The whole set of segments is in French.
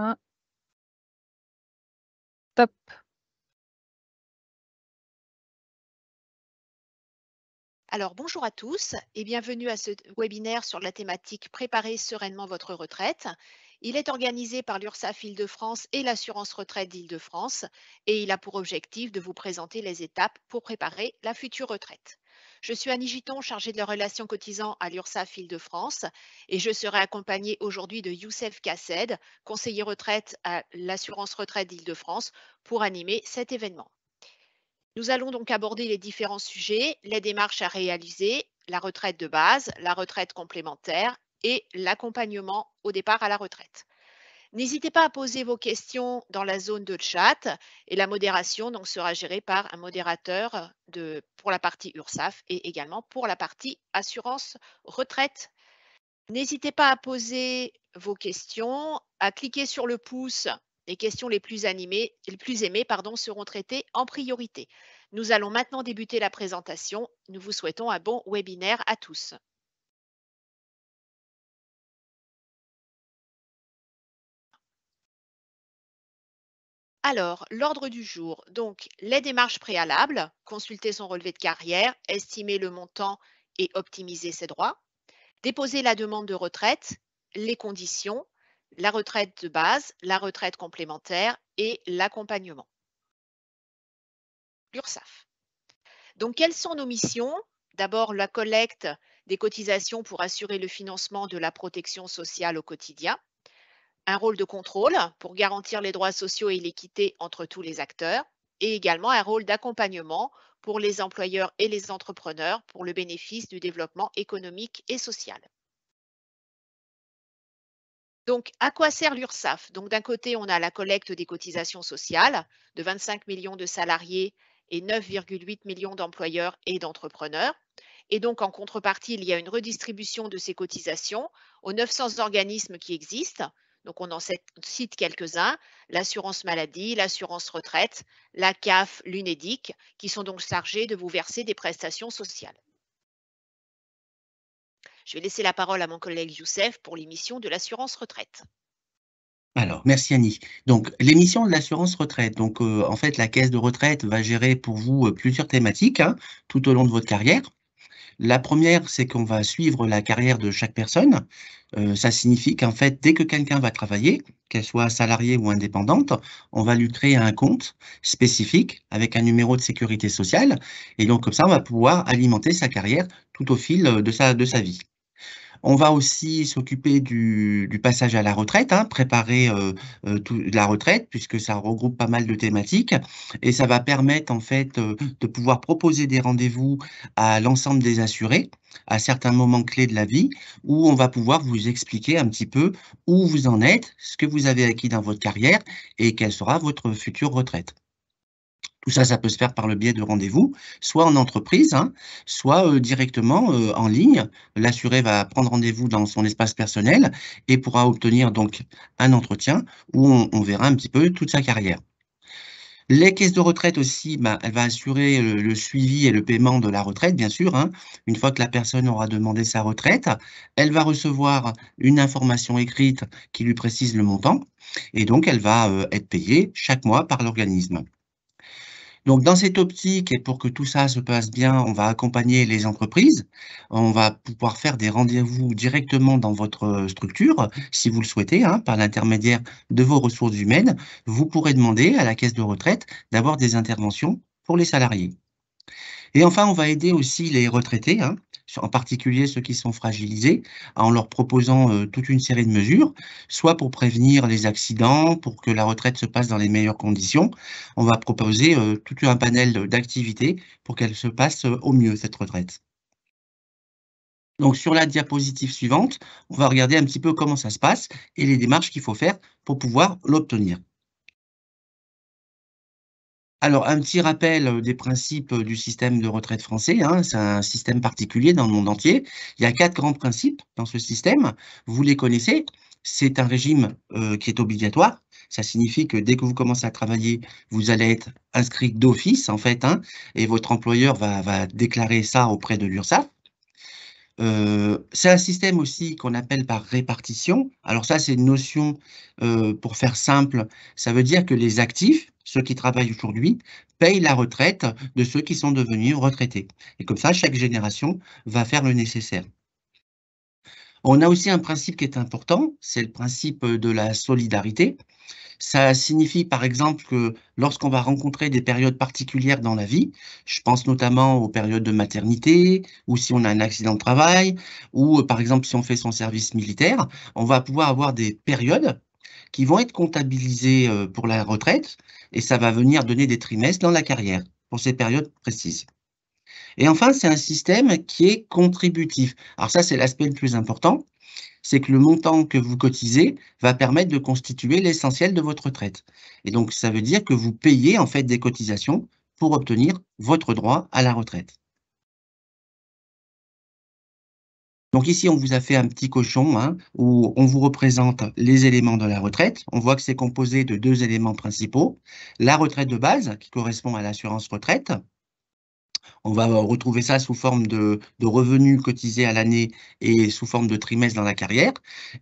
1. Top. Alors, bonjour à tous et bienvenue à ce webinaire sur la thématique Préparez sereinement votre retraite. Il est organisé par l'URSSAF Île-de-France et l'Assurance Retraite d'Île-de-France et il a pour objectif de vous présenter les étapes pour préparer la future retraite. Je suis Annie Giton, chargée de la relation cotisant à l'URSSAF Île-de-France et je serai accompagnée aujourd'hui de Youssef Kassed, conseiller retraite à l'Assurance Retraite d'Île-de-France, pour animer cet événement. Nous allons donc aborder les différents sujets, les démarches à réaliser, la retraite de base, la retraite complémentaire et l'accompagnement au départ à la retraite. N'hésitez pas à poser vos questions dans la zone de chat et la modération donc sera gérée par un modérateur pour la partie URSSAF et également pour la partie assurance retraite. N'hésitez pas à poser vos questions, à cliquer sur le pouce. Les questions les plus aimées seront traitées en priorité. Nous allons maintenant débuter la présentation. Nous vous souhaitons un bon webinaire à tous. Alors, l'ordre du jour, donc les démarches préalables, consulter son relevé de carrière, estimer le montant et optimiser ses droits, déposer la demande de retraite, les conditions, la retraite de base, la retraite complémentaire et l'accompagnement. L'URSSAF. Donc, quelles sont nos missions? D'abord, la collecte des cotisations pour assurer le financement de la protection sociale au quotidien. Un rôle de contrôle pour garantir les droits sociaux et l'équité entre tous les acteurs. Et également un rôle d'accompagnement pour les employeurs et les entrepreneurs pour le bénéfice du développement économique et social. Donc, à quoi sert l'URSSAF? Donc, d'un côté, on a la collecte des cotisations sociales de 25 millions de salariés et 9,8 millions d'employeurs et d'entrepreneurs. Et donc, en contrepartie, il y a une redistribution de ces cotisations aux 900 organismes qui existent. Donc, on en cite quelques-uns, l'assurance maladie, l'assurance retraite, la CAF, l'UNEDIC, qui sont donc chargés de vous verser des prestations sociales. Je vais laisser la parole à mon collègue Youssef pour l'émission de l'assurance retraite. Alors, merci Annie. Donc, l'émission de l'assurance retraite. Donc, en fait, la caisse de retraite va gérer pour vous plusieurs thématiques tout au long de votre carrière. La première, c'est qu'on va suivre la carrière de chaque personne. Ça signifie qu'en fait, dès que quelqu'un va travailler, qu'elle soit salariée ou indépendante, on va lui créer un compte spécifique avec un numéro de sécurité sociale. Et donc, comme ça, on va pouvoir alimenter sa carrière tout au fil de sa vie. On va aussi s'occuper du passage à la retraite, préparer la retraite, puisque ça regroupe pas mal de thématiques. Et ça va permettre, en fait, de pouvoir proposer des rendez-vous à l'ensemble des assurés à certains moments clés de la vie, où on va pouvoir vous expliquer un petit peu où vous en êtes, ce que vous avez acquis dans votre carrière et quelle sera votre future retraite. Tout ça, ça peut se faire par le biais de rendez-vous, soit en entreprise, soit directement en ligne. L'assuré va prendre rendez-vous dans son espace personnel et pourra obtenir donc un entretien où on verra un petit peu toute sa carrière. Les caisses de retraite aussi, elle va assurer le suivi et le paiement de la retraite, bien sûr. Une fois que la personne aura demandé sa retraite, elle va recevoir une information écrite qui lui précise le montant et donc elle va être payée chaque mois par l'organisme. Donc, dans cette optique et pour que tout ça se passe bien, on va accompagner les entreprises. On va pouvoir faire des rendez-vous directement dans votre structure, si vous le souhaitez, par l'intermédiaire de vos ressources humaines. Vous pourrez demander à la caisse de retraite d'avoir des interventions pour les salariés. Et enfin, on va aider aussi les retraités, en particulier ceux qui sont fragilisés, en leur proposant toute une série de mesures, soit pour prévenir les accidents, pour que la retraite se passe dans les meilleures conditions. On va proposer tout un panel d'activités pour qu'elle se passe au mieux, cette retraite. Donc, sur la diapositive suivante, on va regarder un petit peu comment ça se passe et les démarches qu'il faut faire pour pouvoir l'obtenir. Alors, un petit rappel des principes du système de retraite français, c'est un système particulier dans le monde entier. Il y a 4 grands principes dans ce système. Vous les connaissez. C'est un régime qui est obligatoire. Ça signifie que dès que vous commencez à travailler, vous allez être inscrit d'office, en fait, et votre employeur va déclarer ça auprès de l'URSSAF. C'est un système aussi qu'on appelle par répartition. Alors ça, c'est une notion, pour faire simple, ça veut dire que les actifs, ceux qui travaillent aujourd'hui, payent la retraite de ceux qui sont devenus retraités. Et comme ça, chaque génération va faire le nécessaire. On a aussi un principe qui est important, c'est le principe de la solidarité. Ça signifie par exemple que lorsqu'on va rencontrer des périodes particulières dans la vie, je pense notamment aux périodes de maternité, ou si on a un accident de travail, ou par exemple si on fait son service militaire, on va pouvoir avoir des périodes qui vont être comptabilisées pour la retraite, et ça va venir donner des trimestres dans la carrière pour ces périodes précises. Et enfin, c'est un système qui est contributif. Alors ça, c'est l'aspect le plus important, c'est que le montant que vous cotisez va permettre de constituer l'essentiel de votre retraite. Et donc, ça veut dire que vous payez en fait des cotisations pour obtenir votre droit à la retraite. Donc ici, on vous a fait un petit cochon, hein, où on vous représente les éléments de la retraite. On voit que c'est composé de deux éléments principaux. La retraite de base, qui correspond à l'assurance retraite. On va retrouver ça sous forme de revenus cotisés à l'année et sous forme de trimestres dans la carrière.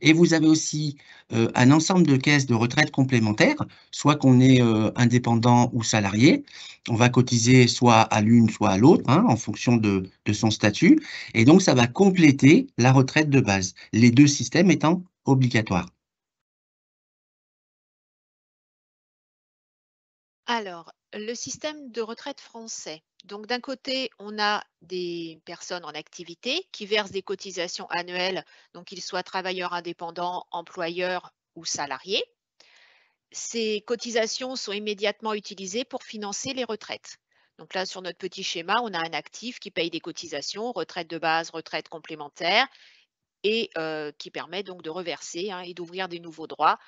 Et vous avez aussi un ensemble de caisses de retraite complémentaires, soit qu'on est indépendant ou salarié. On va cotiser soit à l'une, soit à l'autre, hein, en fonction de son statut. Et donc, ça va compléter la retraite de base, les deux systèmes étant obligatoires. Alors, le système de retraite français. Donc, d'un côté, on a des personnes en activité qui versent des cotisations annuelles, donc qu'ils soient travailleurs indépendants, employeurs ou salariés. Ces cotisations sont immédiatement utilisées pour financer les retraites. Donc là, sur notre petit schéma, on a un actif qui paye des cotisations, retraite de base, retraite complémentaire, et qui permet donc de reverser, hein, et d'ouvrir des nouveaux droits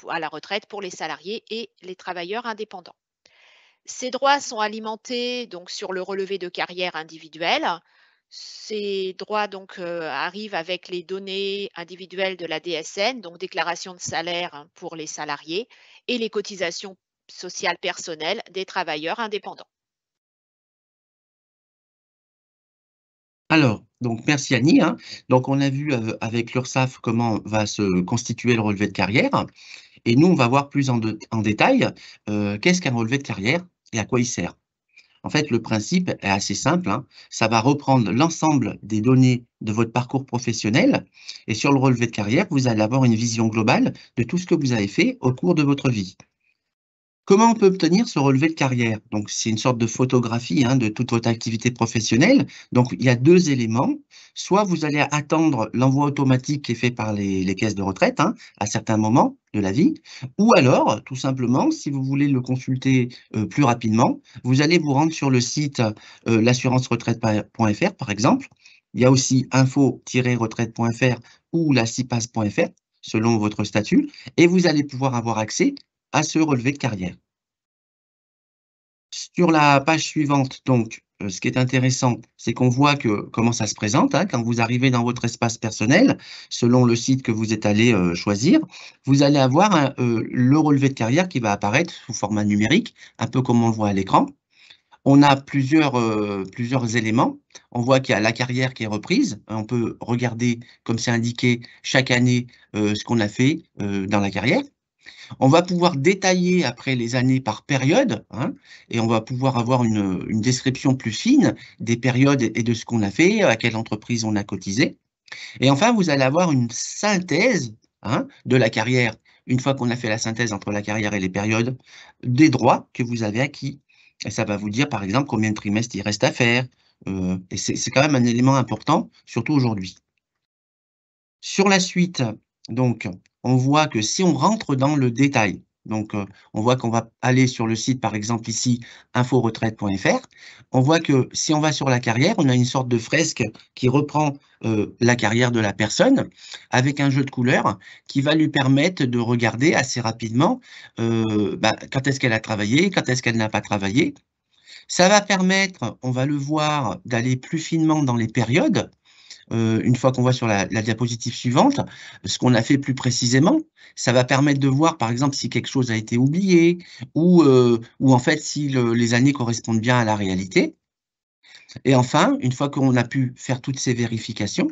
à la retraite pour les salariés et les travailleurs indépendants. Ces droits sont alimentés donc sur le relevé de carrière individuel. Ces droits donc arrivent avec les données individuelles de la DSN, donc déclaration de salaire, hein, pour les salariés, et les cotisations sociales personnelles des travailleurs indépendants. Alors, donc merci Annie, hein. Donc on a vu avec l'URSSAF comment va se constituer le relevé de carrière. Et nous, on va voir plus en détail, qu'est-ce qu'un relevé de carrière et à quoi il sert? En fait, le principe est assez simple, hein. Ça va reprendre l'ensemble des données de votre parcours professionnel et sur le relevé de carrière, vous allez avoir une vision globale de tout ce que vous avez fait au cours de votre vie. Comment on peut obtenir ce relevé de carrière? Donc, c'est une sorte de photographie, hein, de toute votre activité professionnelle. Donc, il y a 2 éléments. Soit vous allez attendre l'envoi automatique qui est fait par les caisses de retraite, hein, à certains moments de la vie. Ou alors, tout simplement, si vous voulez le consulter, plus rapidement, vous allez vous rendre sur le site, l'assurance-retraite.fr, par exemple. Il y a aussi info-retraite.fr ou la CIPAS.fr, selon votre statut, et vous allez pouvoir avoir accès à ce relevé de carrière. Sur la page suivante, donc, ce qui est intéressant, c'est qu'on voit que comment ça se présente, hein, quand vous arrivez dans votre espace personnel, selon le site que vous êtes allé, choisir, vous allez avoir le relevé de carrière qui va apparaître sous format numérique, un peu comme on le voit à l'écran. On a plusieurs éléments. On voit qu'il y a la carrière qui est reprise. On peut regarder, comme c'est indiqué, chaque année, ce qu'on a fait, dans la carrière. On va pouvoir détailler après les années par période, hein, et on va pouvoir avoir une description plus fine des périodes et de ce qu'on a fait, à quelle entreprise on a cotisé. Et enfin, vous allez avoir une synthèse, hein, de la carrière. Une fois qu'on a fait la synthèse entre la carrière et les périodes, des droits que vous avez acquis. Et ça va vous dire, par exemple, combien de trimestres il reste à faire. Et c'est quand même un élément important, surtout aujourd'hui. Sur la suite, donc, on voit que si on rentre dans le détail, donc, on voit qu'on va aller sur le site, par exemple ici, inforetraite.fr. On voit que si on va sur la carrière, on a une sorte de fresque qui reprend, la carrière de la personne avec un jeu de couleurs qui va lui permettre de regarder assez rapidement, quand est-ce qu'elle a travaillé, quand est-ce qu'elle n'a pas travaillé. Ça va permettre, on va le voir, d'aller plus finement dans les périodes. Une fois qu'on voit sur la diapositive suivante, ce qu'on a fait plus précisément, ça va permettre de voir, par exemple, si quelque chose a été oublié ou en fait, si les années correspondent bien à la réalité. Et enfin, une fois qu'on a pu faire toutes ces vérifications,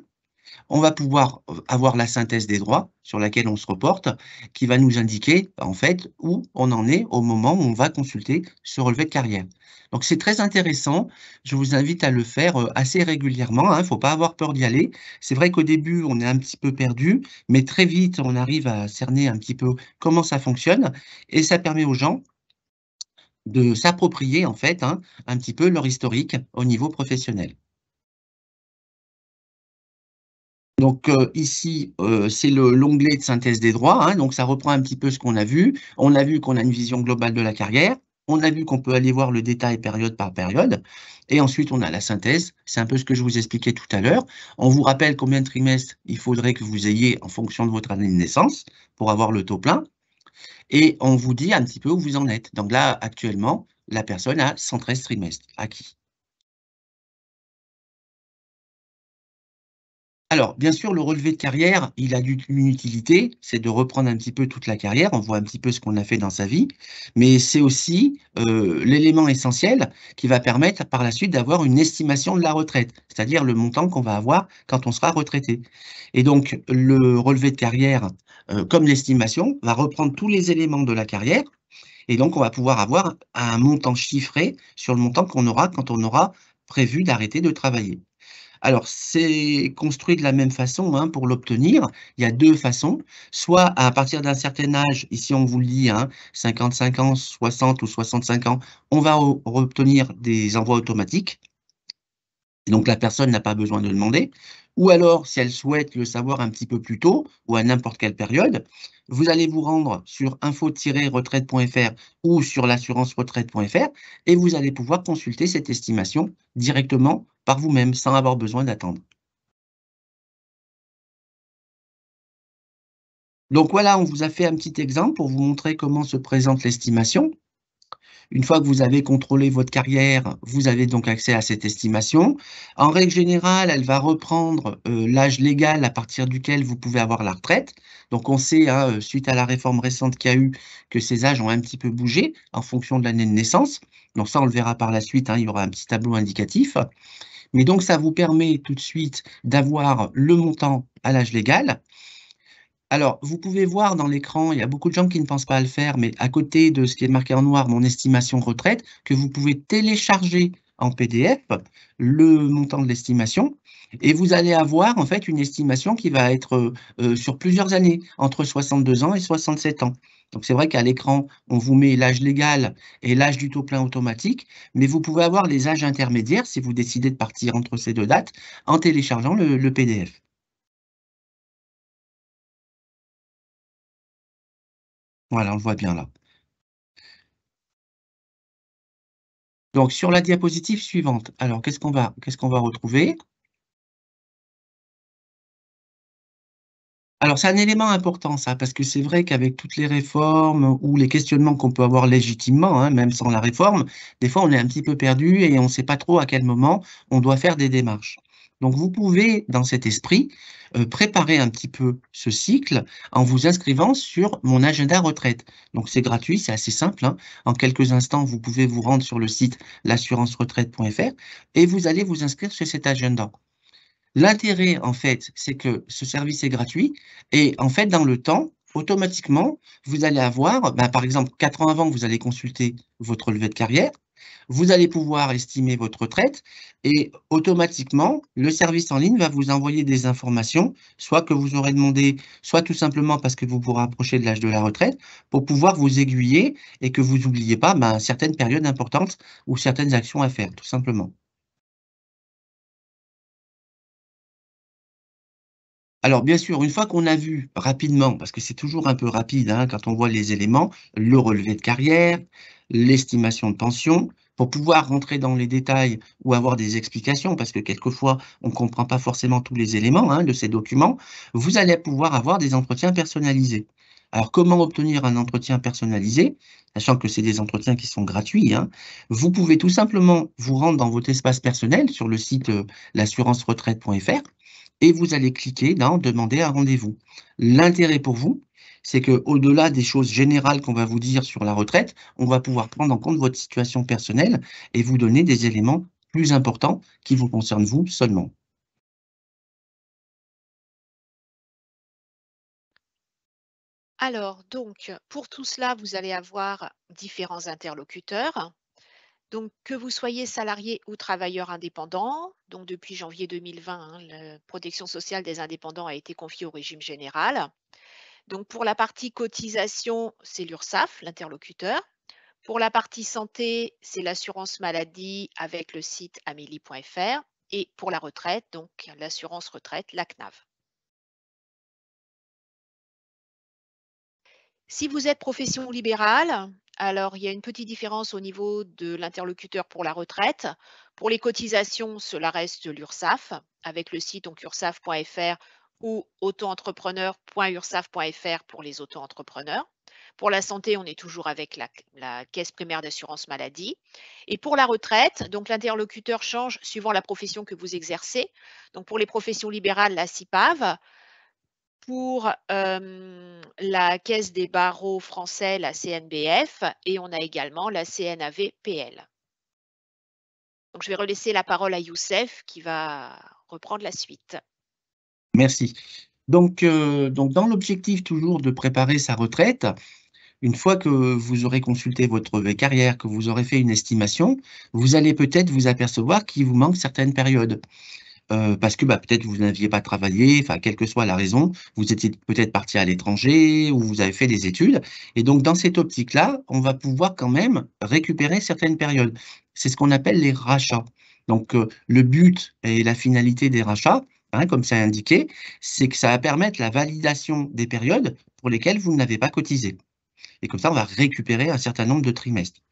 On va pouvoir avoir la synthèse des droits sur laquelle on se reporte, qui va nous indiquer, en fait, où on en est au moment où on va consulter ce relevé de carrière. Donc c'est très intéressant. Je vous invite à le faire, assez régulièrement, hein. Il ne faut pas avoir peur d'y aller. C'est vrai qu'au début, on est un petit peu perdu, mais très vite, on arrive à cerner un petit peu comment ça fonctionne et ça permet aux gens de s'approprier, en fait, hein, un petit peu leur historique au niveau professionnel. Donc, ici, c'est l'onglet de synthèse des droits, hein, donc ça reprend un petit peu ce qu'on a vu. On a vu qu'on a une vision globale de la carrière. On a vu qu'on peut aller voir le détail période par période et ensuite on a la synthèse. C'est un peu ce que je vous expliquais tout à l'heure. On vous rappelle combien de trimestres il faudrait que vous ayez en fonction de votre année de naissance pour avoir le taux plein et on vous dit un petit peu où vous en êtes. Donc là, actuellement, la personne a 113 trimestres acquis. Alors, bien sûr, le relevé de carrière, il a une utilité, c'est de reprendre un petit peu toute la carrière, on voit un petit peu ce qu'on a fait dans sa vie, mais c'est aussi l'élément essentiel qui va permettre par la suite d'avoir une estimation de la retraite, c'est-à-dire le montant qu'on va avoir quand on sera retraité. Et donc, le relevé de carrière, comme l'estimation, va reprendre tous les éléments de la carrière, et donc on va pouvoir avoir un montant chiffré sur le montant qu'on aura quand on aura prévu d'arrêter de travailler. Alors, c'est construit de la même façon, hein, pour l'obtenir. Il y a 2 façons. Soit à partir d'un certain âge, ici on vous le dit, hein, 55 ans, 60 ou 65 ans, on va obtenir des envois automatiques. Et donc la personne n'a pas besoin de demander. Ou alors, si elle souhaite le savoir un petit peu plus tôt ou à n'importe quelle période, vous allez vous rendre sur info-retraite.fr ou sur l'assurance-retraite.fr et vous allez pouvoir consulter cette estimation directement par vous-même sans avoir besoin d'attendre. Donc voilà, on vous a fait un petit exemple pour vous montrer comment se présente l'estimation. Une fois que vous avez contrôlé votre carrière, vous avez donc accès à cette estimation. En règle générale, elle va reprendre l'âge légal à partir duquel vous pouvez avoir la retraite. Donc on sait, hein, suite à la réforme récente qu'il y a eu, que ces âges ont un petit peu bougé en fonction de l'année de naissance. Donc ça, on le verra par la suite, hein, il y aura un petit tableau indicatif. Mais donc ça vous permet tout de suite d'avoir le montant à l'âge légal. Alors, vous pouvez voir dans l'écran, il y a beaucoup de gens qui ne pensent pas à le faire, mais à côté de ce qui est marqué en noir, mon estimation retraite, que vous pouvez télécharger en PDF le montant de l'estimation et vous allez avoir en fait une estimation qui va être sur plusieurs années, entre 62 ans et 67 ans. Donc c'est vrai qu'à l'écran, on vous met l'âge légal et l'âge du taux plein automatique, mais vous pouvez avoir les âges intermédiaires si vous décidez de partir entre ces deux dates en téléchargeant le PDF. Voilà, on le voit bien là. Donc sur la diapositive suivante, alors qu'est-ce qu'on va retrouver? Alors c'est un élément important ça, parce que c'est vrai qu'avec toutes les réformes ou les questionnements qu'on peut avoir légitimement, hein, même sans la réforme, des fois on est un petit peu perdu et on ne sait pas trop à quel moment on doit faire des démarches. Donc vous pouvez, dans cet esprit, préparer un petit peu ce cycle en vous inscrivant sur mon agenda retraite. Donc c'est gratuit, c'est assez simple, hein. En quelques instants, vous pouvez vous rendre sur le site l'assurance-retraite.fr et vous allez vous inscrire sur cet agenda. L'intérêt, en fait, c'est que ce service est gratuit et en fait, dans le temps, automatiquement, vous allez avoir, bah, par exemple, 4 ans avant, vous allez consulter votre relevé de carrière, vous allez pouvoir estimer votre retraite et automatiquement, le service en ligne va vous envoyer des informations, soit que vous aurez demandé, soit tout simplement parce que vous vous rapprochez de l'âge de la retraite, pour pouvoir vous aiguiller et que vous n'oubliez pas, ben, certaines périodes importantes ou certaines actions à faire, tout simplement. Alors bien sûr, une fois qu'on a vu rapidement, parce que c'est toujours un peu rapide, hein, quand on voit les éléments, le relevé de carrière, l'estimation de pension, pour pouvoir rentrer dans les détails ou avoir des explications, parce que quelquefois, on ne comprend pas forcément tous les éléments, hein, de ces documents, vous allez pouvoir avoir des entretiens personnalisés. Alors comment obtenir un entretien personnalisé, sachant que c'est des entretiens qui sont gratuits, hein, vous pouvez tout simplement vous rendre dans votre espace personnel sur le site l'assurance-retraite.fr et vous allez cliquer dans «Demander un rendez-vous». L'intérêt pour vous, c'est qu'au-delà des choses générales qu'on va vous dire sur la retraite, on va pouvoir prendre en compte votre situation personnelle et vous donner des éléments plus importants qui vous concernent vous seulement. Alors, donc, pour tout cela, vous allez avoir différents interlocuteurs. Donc, que vous soyez salarié ou travailleur indépendant, donc depuis janvier 2020, hein, la protection sociale des indépendants a été confiée au régime général. Donc, pour la partie cotisation, c'est l'URSSAF, l'interlocuteur. Pour la partie santé, c'est l'assurance maladie avec le site amélie.fr. Et pour la retraite, donc l'assurance retraite, la CNAV. Si vous êtes profession libérale, alors il y a une petite différence au niveau de l'interlocuteur pour la retraite. Pour les cotisations, cela reste l'URSSAF avec le site donc ursaf.fr ou auto-entrepreneur.ursaf.fr pour les auto-entrepreneurs. Pour la santé, on est toujours avec la caisse primaire d'assurance maladie. Et pour la retraite, donc l'interlocuteur change suivant la profession que vous exercez. Donc pour les professions libérales, la CIPAV. Pour la Caisse des barreaux français, la CNBF, et on a également la CNAV-PL. Donc je vais relaisser la parole à Youssef qui va reprendre la suite. Merci. Donc dans l'objectif toujours de préparer sa retraite, une fois que vous aurez consulté votre carrière, que vous aurez fait une estimation, vous allez peut-être vous apercevoir qu'il vous manque certaines périodes. Parce que, peut-être vous n'aviez pas travaillé, enfin, quelle que soit la raison, vous étiez peut-être parti à l'étranger ou vous avez fait des études et donc dans cette optique-là, on va pouvoir quand même récupérer certaines périodes. C'est ce qu'on appelle les rachats. Donc, le but et la finalité des rachats, hein, comme c'est indiqué, c'est que ça va permettre la validation des périodes pour lesquelles vous n'avez pas cotisé et comme ça, on va récupérer un certain nombre de trimestres.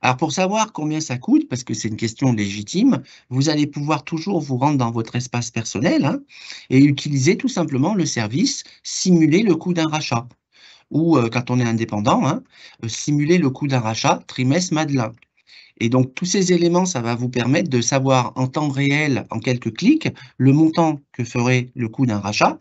Alors, pour savoir combien ça coûte, parce que c'est une question légitime, vous allez pouvoir toujours vous rendre dans votre espace personnel, hein, et utiliser tout simplement le service simuler le coût d'un rachat ou, quand on est indépendant, hein, simuler le coût d'un rachat trimestre Madelin. Et donc, tous ces éléments, ça va vous permettre de savoir en temps réel, en quelques clics, le montant que ferait le coût d'un rachat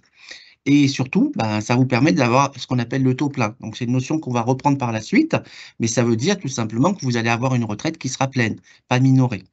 et surtout, ça vous permet d'avoir ce qu'on appelle le taux plein. Donc, c'est une notion qu'on va reprendre par la suite, mais ça veut dire tout simplement que vous allez avoir une retraite qui sera pleine, pas minorée.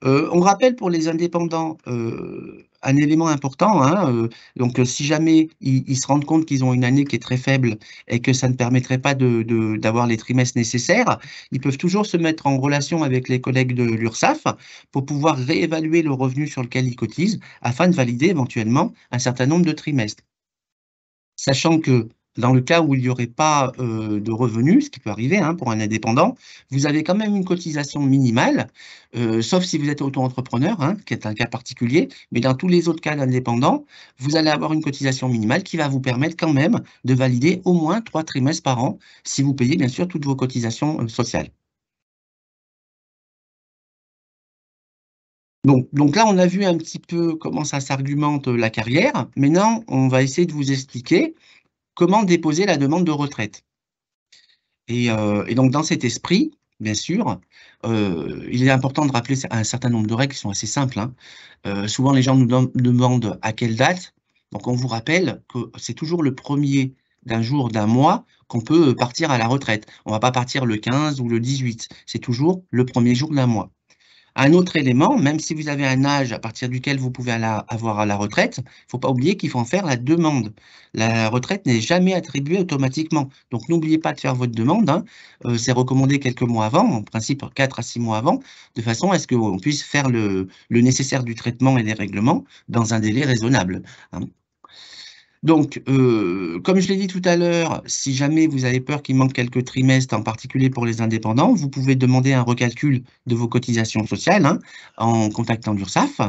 On rappelle pour les indépendants, un élément important, hein, donc si jamais ils se rendent compte qu'ils ont une année qui est très faible et que ça ne permettrait pas d'avoir les trimestres nécessaires, ils peuvent toujours se mettre en relation avec les collègues de l'URSSAF pour pouvoir réévaluer le revenu sur lequel ils cotisent afin de valider éventuellement un certain nombre de trimestres. Sachant que dans le cas où il n'y aurait pas, de revenus, ce qui peut arriver, hein, pour un indépendant, vous avez quand même une cotisation minimale, sauf si vous êtes auto-entrepreneur, hein, qui est un cas particulier, mais dans tous les autres cas d'indépendants, vous allez avoir une cotisation minimale qui va vous permettre quand même de valider au moins 3 trimestres par an, si vous payez bien sûr toutes vos cotisations, sociales. Donc là, on a vu un petit peu comment ça s'argumente, la carrière. Maintenant, on va essayer de vous expliquer comment déposer la demande de retraite. Et donc dans cet esprit, bien sûr, il est important de rappeler un certain nombre de règles qui sont assez simples, hein. Souvent les gens nous demandent à quelle date. Donc on vous rappelle que c'est toujours le premier d'un jour, d'un mois qu'on peut partir à la retraite. On ne va pas partir le 15 ou le 18, c'est toujours le premier jour d'un mois. Un autre élément, même si vous avez un âge à partir duquel vous pouvez avoir à la retraite, il ne faut pas oublier qu'il faut en faire la demande. La retraite n'est jamais attribuée automatiquement. Donc n'oubliez pas de faire votre demande, hein. C'est recommandé quelques mois avant, en principe 4 à 6 mois avant, de façon à ce qu'on puisse faire le nécessaire du traitement et des règlements dans un délai raisonnable, hein. Donc, comme je l'ai dit tout à l'heure, si jamais vous avez peur qu'il manque quelques trimestres, en particulier pour les indépendants, vous pouvez demander un recalcul de vos cotisations sociales, hein, en contactant l'URSSAF.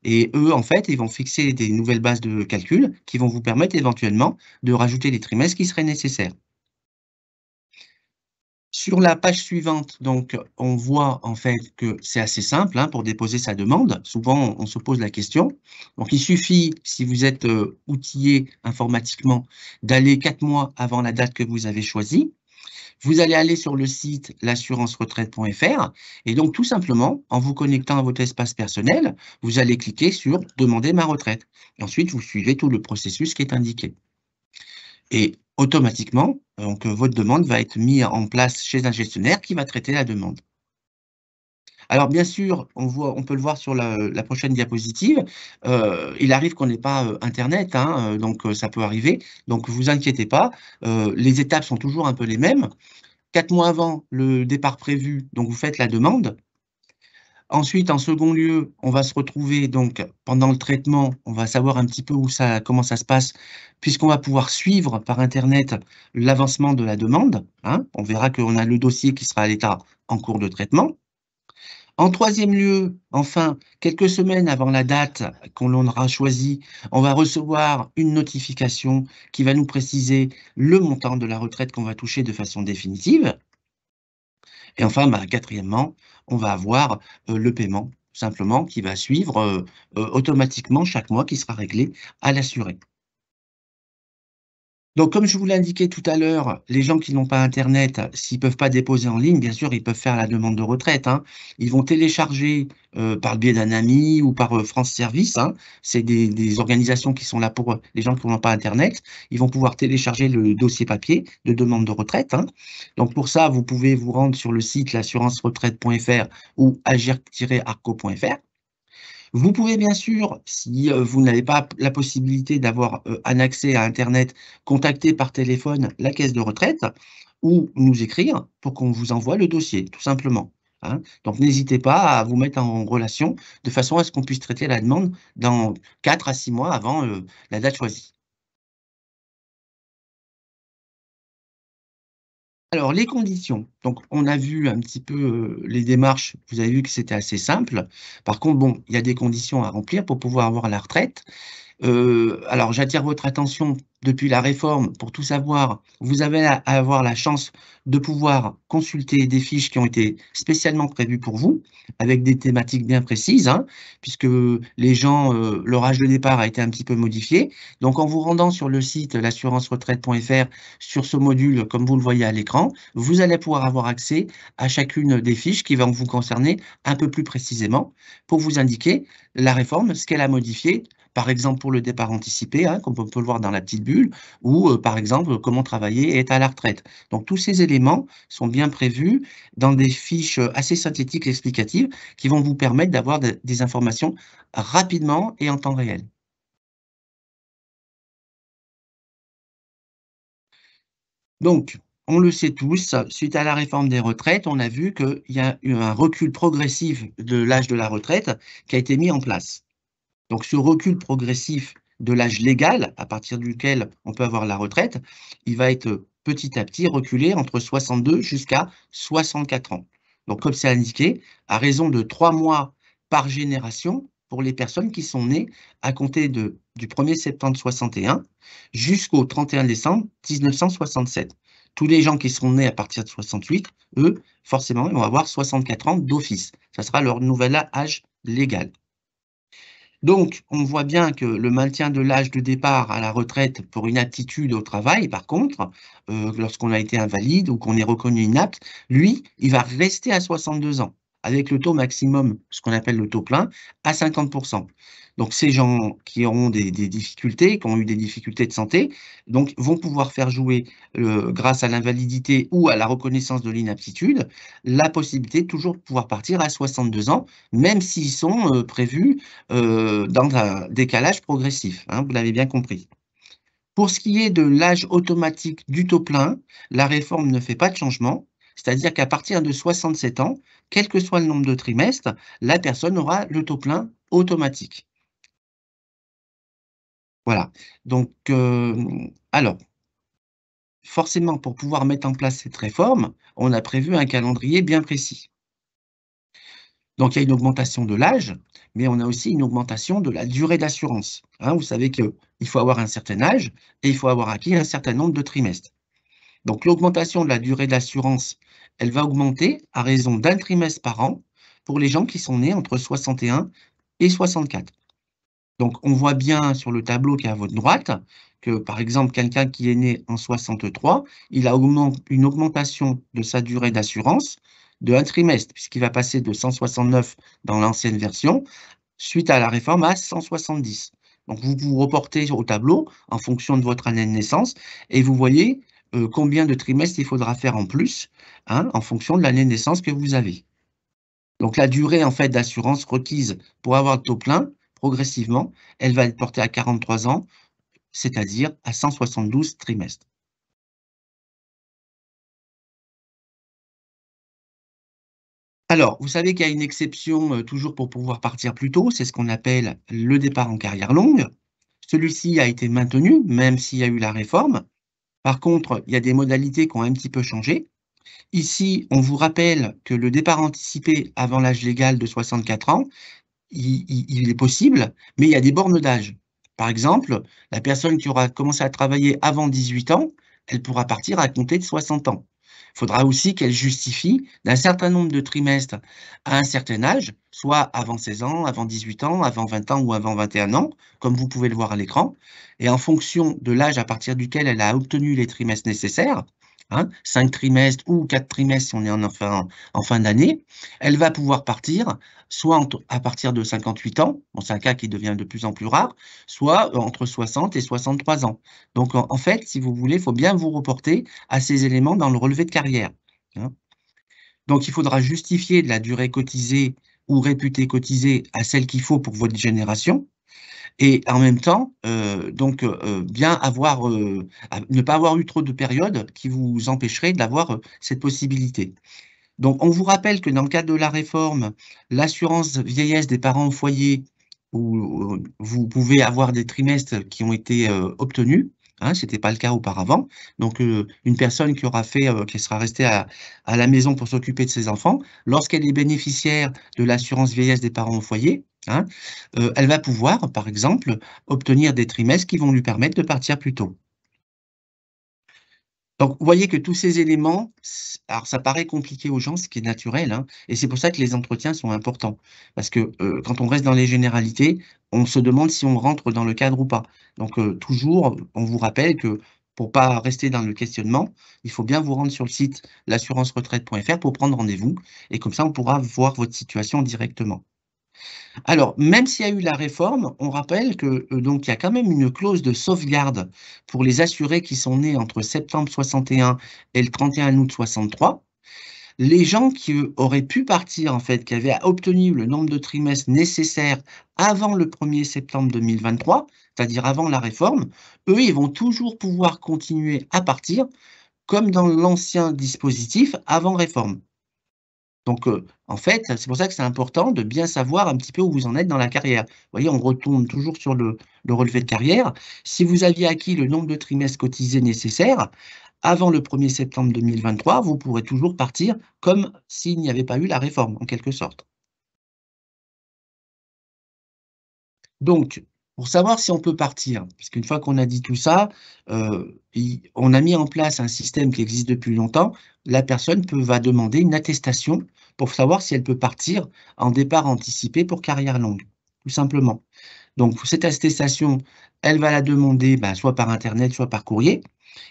Et eux, en fait, ils vont fixer des nouvelles bases de calcul qui vont vous permettre éventuellement de rajouter les trimestres qui seraient nécessaires. Sur la page suivante, donc, on voit en fait que c'est assez simple, hein, pour déposer sa demande. Souvent, on se pose la question. Donc, il suffit, si vous êtes outillé informatiquement, d'aller 4 mois avant la date que vous avez choisie. Vous allez aller sur le site l'assurance-retraite.fr et donc tout simplement, en vous connectant à votre espace personnel, vous allez cliquer sur «Demander ma retraite». Et ensuite, vous suivez tout le processus qui est indiqué. Et automatiquement, donc votre demande va être mise en place chez un gestionnaire qui va traiter la demande. Alors bien sûr, on peut le voir sur la prochaine diapositive, il arrive qu'on n'ait pas Internet, hein, donc ça peut arriver. Donc vous inquiétez pas, les étapes sont toujours un peu les mêmes. 4 mois avant le départ prévu, donc vous faites la demande. Ensuite, en second lieu, on va se retrouver donc pendant le traitement, on va savoir un petit peu comment ça se passe, puisqu'on va pouvoir suivre par Internet l'avancement de la demande, hein. On verra qu'on a le dossier qui sera à l'état en cours de traitement. En troisième lieu, enfin, quelques semaines avant la date qu'on aura choisie, on va recevoir une notification qui va nous préciser le montant de la retraite qu'on va toucher de façon définitive. Et enfin, bah, quatrièmement, on va avoir le paiement, simplement, qui va suivre automatiquement chaque mois, qui sera réglé à l'assuré. Donc, comme je vous l'ai indiqué tout à l'heure, les gens qui n'ont pas internet, s'ils ne peuvent pas déposer en ligne, bien sûr, ils peuvent faire la demande de retraite, hein. Ils vont télécharger par le biais d'un ami ou par France Service, hein. C'est des organisations qui sont là pour les gens qui n'ont pas internet. Ils vont pouvoir télécharger le dossier papier de demande de retraite, hein. Donc, pour ça, vous pouvez vous rendre sur le site l'assurance-retraite.fr ou agir-arco.fr. Vous pouvez bien sûr, si vous n'avez pas la possibilité d'avoir un accès à Internet, contacter par téléphone la caisse de retraite ou nous écrire pour qu'on vous envoie le dossier, tout simplement, hein. Donc n'hésitez pas à vous mettre en relation de façon à ce qu'on puisse traiter la demande dans 4 à 6 mois avant la date choisie. Alors, les conditions. Donc, on a vu un petit peu les démarches. Vous avez vu que c'était assez simple. Par contre, bon, il y a des conditions à remplir pour pouvoir avoir la retraite. Alors j'attire votre attention depuis la réforme pour tout savoir. Vous avez à avoir la chance de pouvoir consulter des fiches qui ont été spécialement prévues pour vous, avec des thématiques bien précises, hein, puisque les gens, leur âge de départ a été un petit peu modifié. Donc en vous rendant sur le site l'assurance-retraite.fr, sur ce module, comme vous le voyez à l'écran, vous allez pouvoir avoir accès à chacune des fiches qui vont vous concerner un peu plus précisément pour vous indiquer la réforme, ce qu'elle a modifié, par exemple pour le départ anticipé, hein, comme on peut le voir dans la petite bulle, ou par exemple comment travailler et être à la retraite. Donc tous ces éléments sont bien prévus dans des fiches assez synthétiques et explicatives qui vont vous permettre d'avoir des informations rapidement et en temps réel. Donc, on le sait tous, suite à la réforme des retraites, on a vu qu'il y a eu un recul progressif de l'âge de la retraite qui a été mis en place. Donc ce recul progressif de l'âge légal, à partir duquel on peut avoir la retraite, il va être petit à petit reculé entre 62 jusqu'à 64 ans. Donc comme c'est indiqué, à raison de 3 mois par génération pour les personnes qui sont nées à compter du 1er septembre 61 jusqu'au 31 décembre 1967. Tous les gens qui seront nés à partir de 68, eux, forcément, ils vont avoir 64 ans d'office. Ça sera leur nouvel âge légal. Donc, on voit bien que le maintien de l'âge de départ à la retraite pour inaptitude au travail, par contre, lorsqu'on a été invalide ou qu'on est reconnu inapte, lui, il va rester à 62 ans, avec le taux maximum, ce qu'on appelle le taux plein, à 50%. Donc, ces gens qui auront des difficultés, qui ont eu des difficultés de santé, donc, vont pouvoir faire jouer, grâce à l'invalidité ou à la reconnaissance de l'inaptitude, la possibilité de toujours pouvoir partir à 62 ans, même s'ils sont prévus dans un décalage progressif, hein, vous l'avez bien compris. Pour ce qui est de l'âge automatique du taux plein, la réforme ne fait pas de changement, c'est-à-dire qu'à partir de 67 ans, quel que soit le nombre de trimestres, la personne aura le taux plein automatique. Voilà. Donc, alors, forcément, pour pouvoir mettre en place cette réforme, on a prévu un calendrier bien précis. Donc, il y a une augmentation de l'âge, mais on a aussi une augmentation de la durée d'assurance, hein. Vous savez qu'il faut avoir un certain âge et il faut avoir acquis un certain nombre de trimestres. Donc, l'augmentation de la durée d'assurance, elle va augmenter à raison d'un trimestre par an pour les gens qui sont nés entre 61 et 64. Donc, on voit bien sur le tableau qui est à votre droite que, par exemple, quelqu'un qui est né en 63, il a une augmentation de sa durée d'assurance de un trimestre, puisqu'il va passer de 169 dans l'ancienne version, suite à la réforme, à 170. Donc, vous vous reportez au tableau en fonction de votre année de naissance et vous voyez combien de trimestres il faudra faire en plus, hein, en fonction de l'année de naissance que vous avez. Donc, la durée en fait d'assurance requise pour avoir le taux plein, progressivement, elle va être portée à 43 ans, c'est-à-dire à 172 trimestres. Alors, vous savez qu'il y a une exception toujours pour pouvoir partir plus tôt, c'est ce qu'on appelle le départ en carrière longue. Celui-ci a été maintenu, même s'il y a eu la réforme. Par contre, il y a des modalités qui ont un petit peu changé. Ici, on vous rappelle que le départ anticipé avant l'âge légal de 64 ans, il est possible, mais il y a des bornes d'âge. Par exemple, la personne qui aura commencé à travailler avant 18 ans, elle pourra partir à compter de 60 ans. Il faudra aussi qu'elle justifie d'un certain nombre de trimestres à un certain âge, soit avant 16 ans, avant 18 ans, avant 20 ans ou avant 21 ans, comme vous pouvez le voir à l'écran. Et en fonction de l'âge à partir duquel elle a obtenu les trimestres nécessaires, 5 trimestres ou 4 trimestres si on est en fin d'année, elle va pouvoir partir soit à partir de 58 ans, bon, c'est un cas qui devient de plus en plus rare, soit entre 60 et 63 ans. Donc, en fait, si vous voulez, il faut bien vous reporter à ces éléments dans le relevé de carrière, hein. Donc, il faudra justifier de la durée cotisée ou réputée cotisée à celle qu'il faut pour votre génération. Et en même temps, bien avoir, ne pas avoir eu trop de périodes qui vous empêcheraient d'avoir cette possibilité. Donc, on vous rappelle que dans le cadre de la réforme, l'assurance vieillesse des parents au foyer, où vous pouvez avoir des trimestres qui ont été obtenus, ce n'était pas le cas auparavant. Donc, une personne qui aura fait, qui sera restée à la maison pour s'occuper de ses enfants, lorsqu'elle est bénéficiaire de l'assurance vieillesse des parents au foyer, elle va pouvoir, par exemple, obtenir des trimestres qui vont lui permettre de partir plus tôt. Donc, vous voyez que tous ces éléments, alors ça paraît compliqué aux gens, ce qui est naturel, et c'est pour ça que les entretiens sont importants. Parce que quand on reste dans les généralités, on se demande si on rentre dans le cadre ou pas. Donc, toujours, on vous rappelle que pour pas rester dans le questionnement, il faut bien vous rendre sur le site l'assurance-retraite.fr pour prendre rendez-vous. Et comme ça, on pourra voir votre situation directement. Alors, même s'il y a eu la réforme, on rappelle que, donc il y a quand même une clause de sauvegarde pour les assurés qui sont nés entre septembre 61 et le 31 août 63. Les gens qui, auraient pu partir, en fait, qui avaient obtenu le nombre de trimestres nécessaires avant le 1er septembre 2023, c'est-à-dire avant la réforme, eux, ils vont toujours pouvoir continuer à partir comme dans l'ancien dispositif avant réforme. Donc, en fait, c'est pour ça que c'est important de bien savoir un petit peu où vous en êtes dans la carrière. Vous voyez, on retourne toujours sur le relevé de carrière. Si vous aviez acquis le nombre de trimestres cotisés nécessaires, avant le 1er septembre 2023, vous pourrez toujours partir comme s'il n'y avait pas eu la réforme, en quelque sorte. Donc, pour savoir si on peut partir, puisqu'une fois qu'on a dit tout ça, on a mis en place un système qui existe depuis longtemps. La personne va demander une attestation pour savoir si elle peut partir en départ anticipé pour carrière longue, tout simplement. Donc, cette attestation, elle va la demander soit par internet, soit par courrier.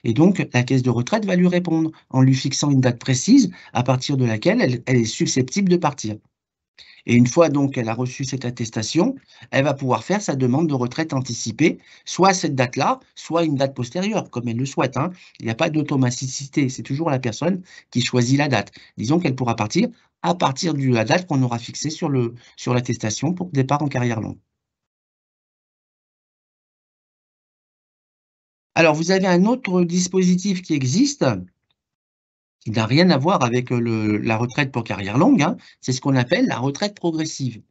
Et donc, la caisse de retraite va lui répondre en lui fixant une date précise à partir de laquelle elle est susceptible de partir. Et une fois donc qu'elle a reçu cette attestation, elle va pouvoir faire sa demande de retraite anticipée, soit à cette date-là, soit à une date postérieure, comme elle le souhaite, Il n'y a pas d'automaticité, c'est toujours la personne qui choisit la date. Disons qu'elle pourra partir à partir de la date qu'on aura fixée sur l'attestation pour départ en carrière longue. Alors, vous avez un autre dispositif qui existe, qui n'a rien à voir avec la retraite pour carrière longue, c'est ce qu'on appelle la retraite progressive.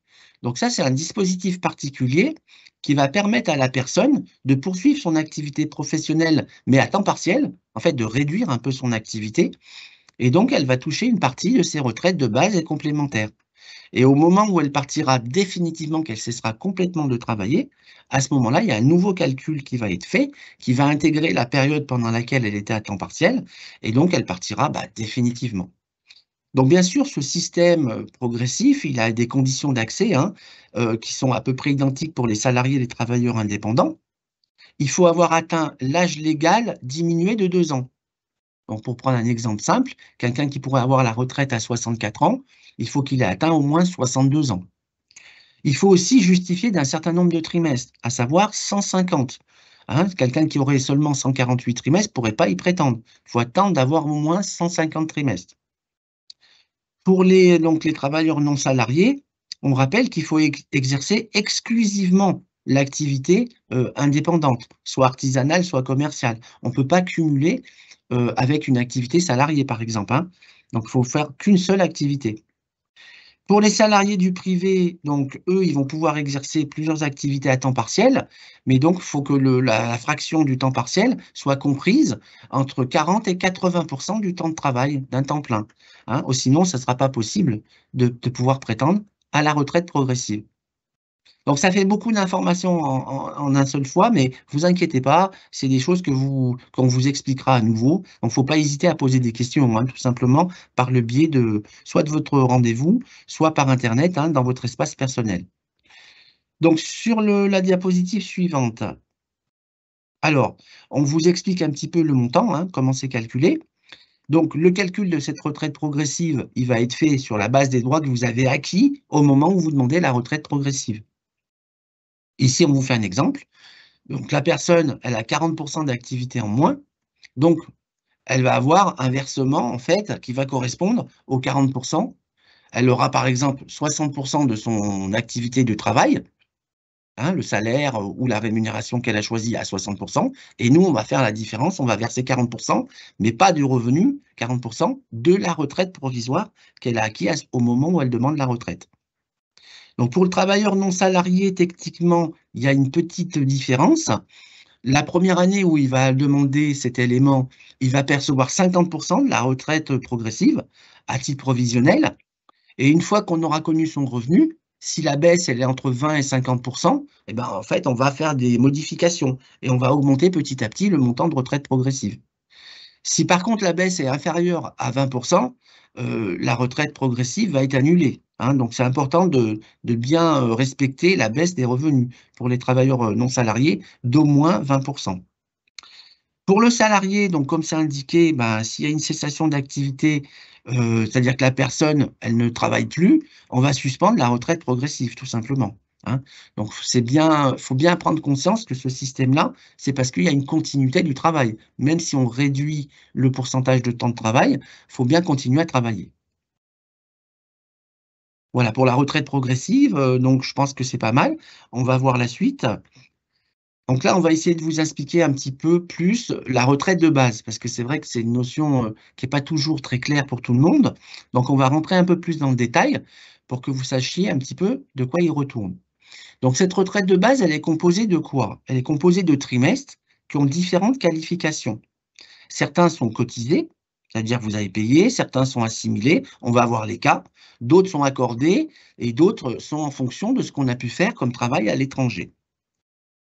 Donc ça, c'est un dispositif particulier qui va permettre à la personne de poursuivre son activité professionnelle, mais à temps partiel, en fait, de réduire un peu son activité, et donc elle va toucher une partie de ses retraites de base et complémentaires. Et au moment où elle partira définitivement, qu'elle cessera complètement de travailler, à ce moment-là, il y a un nouveau calcul qui va être fait, qui va intégrer la période pendant laquelle elle était à temps partiel, et donc elle partira définitivement. Donc bien sûr, ce système progressif, il a des conditions d'accès qui sont à peu près identiques pour les salariés et les travailleurs indépendants. Il faut avoir atteint l'âge légal diminué de 2 ans. Donc, pour prendre un exemple simple, quelqu'un qui pourrait avoir la retraite à 64 ans, il faut qu'il ait atteint au moins 62 ans. Il faut aussi justifier d'un certain nombre de trimestres, à savoir 150. Quelqu'un qui aurait seulement 148 trimestres ne pourrait pas y prétendre. Il faut attendre d'avoir au moins 150 trimestres. Il Pour donc, les travailleurs non salariés, on rappelle qu'il faut exercer exclusivement l'activité indépendante, soit artisanale, soit commerciale. On ne peut pas cumuler avec une activité salariée, par exemple, hein. Donc, il faut faire qu'une seule activité. Pour les salariés du privé, donc eux, ils vont pouvoir exercer plusieurs activités à temps partiel, mais donc il faut que la fraction du temps partiel soit comprise entre 40 et 80% du temps de travail d'un temps plein, hein. Sinon, ce ne sera pas possible de pouvoir prétendre à la retraite progressive. Donc, ça fait beaucoup d'informations en un seul fois, mais vous inquiétez pas, c'est des choses qu'on vous expliquera à nouveau. Donc, il ne faut pas hésiter à poser des questions, hein, tout simplement par le biais soit de votre rendez-vous, soit par Internet, hein, dans votre espace personnel. Donc, sur la diapositive suivante, alors, on vous explique un petit peu le montant, hein, comment c'est calculé. Donc, le calcul de cette retraite progressive, il va être fait sur la base des droits que vous avez acquis au moment où vous demandez la retraite progressive. Ici, on vous fait un exemple. Donc, la personne, elle a 40% d'activité en moins. Donc, elle va avoir un versement, en fait, qui va correspondre aux 40%. Elle aura, par exemple, 60% de son activité de travail, hein, le salaire ou la rémunération qu'elle a choisie à 60%. Et nous, on va faire la différence, on va verser 40%, mais pas du revenu, 40% de la retraite provisoire qu'elle a acquis au moment où elle demande la retraite. Donc, pour le travailleur non salarié, techniquement, il y a une petite différence. La première année où il va demander cet élément, il va percevoir 50% de la retraite progressive à titre provisionnel. Et une fois qu'on aura connu son revenu, si la baisse elle est entre 20 et 50%, eh ben, en fait, on va faire des modifications et on va augmenter petit à petit le montant de retraite progressive. Si par contre la baisse est inférieure à 20%, la retraite progressive va être annulée, hein. Donc c'est important de bien respecter la baisse des revenus pour les travailleurs non salariés d'au moins 20%. Pour le salarié, donc comme c'est indiqué, ben, s'il y a une cessation d'activité, c'est-à-dire que la personne, elle ne travaille plus, on va suspendre la retraite progressive, tout simplement, hein. Donc c'est bien, faut bien prendre conscience que ce système-là, c'est parce qu'il y a une continuité du travail. Même si on réduit le pourcentage de temps de travail, il faut bien continuer à travailler. Voilà pour la retraite progressive, donc je pense que c'est pas mal. On va voir la suite. Donc là, on va essayer de vous expliquer un petit peu plus la retraite de base, parce que c'est vrai que c'est une notion qui n'est pas toujours très claire pour tout le monde. Donc, on va rentrer un peu plus dans le détail pour que vous sachiez un petit peu de quoi il retourne. Donc, cette retraite de base, elle est composée de quoi? Elle est composée de trimestres qui ont différentes qualifications. Certains sont cotisés, c'est-à-dire que vous avez payé, certains sont assimilés, on va avoir les cas, d'autres sont accordés et d'autres sont en fonction de ce qu'on a pu faire comme travail à l'étranger.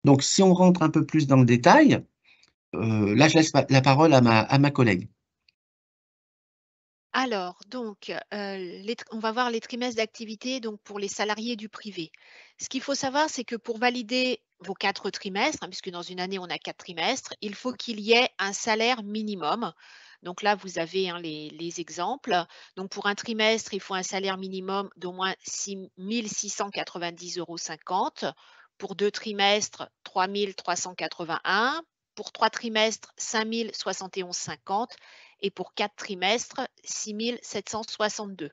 Donc, si on rentre un peu plus dans le détail, là, je laisse la parole à ma collègue. Alors, donc, on va voir les trimestres d'activité donc pour les salariés du privé. Ce qu'il faut savoir, c'est que pour valider vos 4 trimestres, hein, puisque dans une année, on a 4 trimestres, il faut qu'il y ait un salaire minimum. Donc là, vous avez, hein, les exemples. Donc pour un trimestre, il faut un salaire minimum d'au moins 6 690,50 €. Pour 2 trimestres, 3 381. Pour 3 trimestres, 5 071,50 et pour 4 trimestres, 6 762.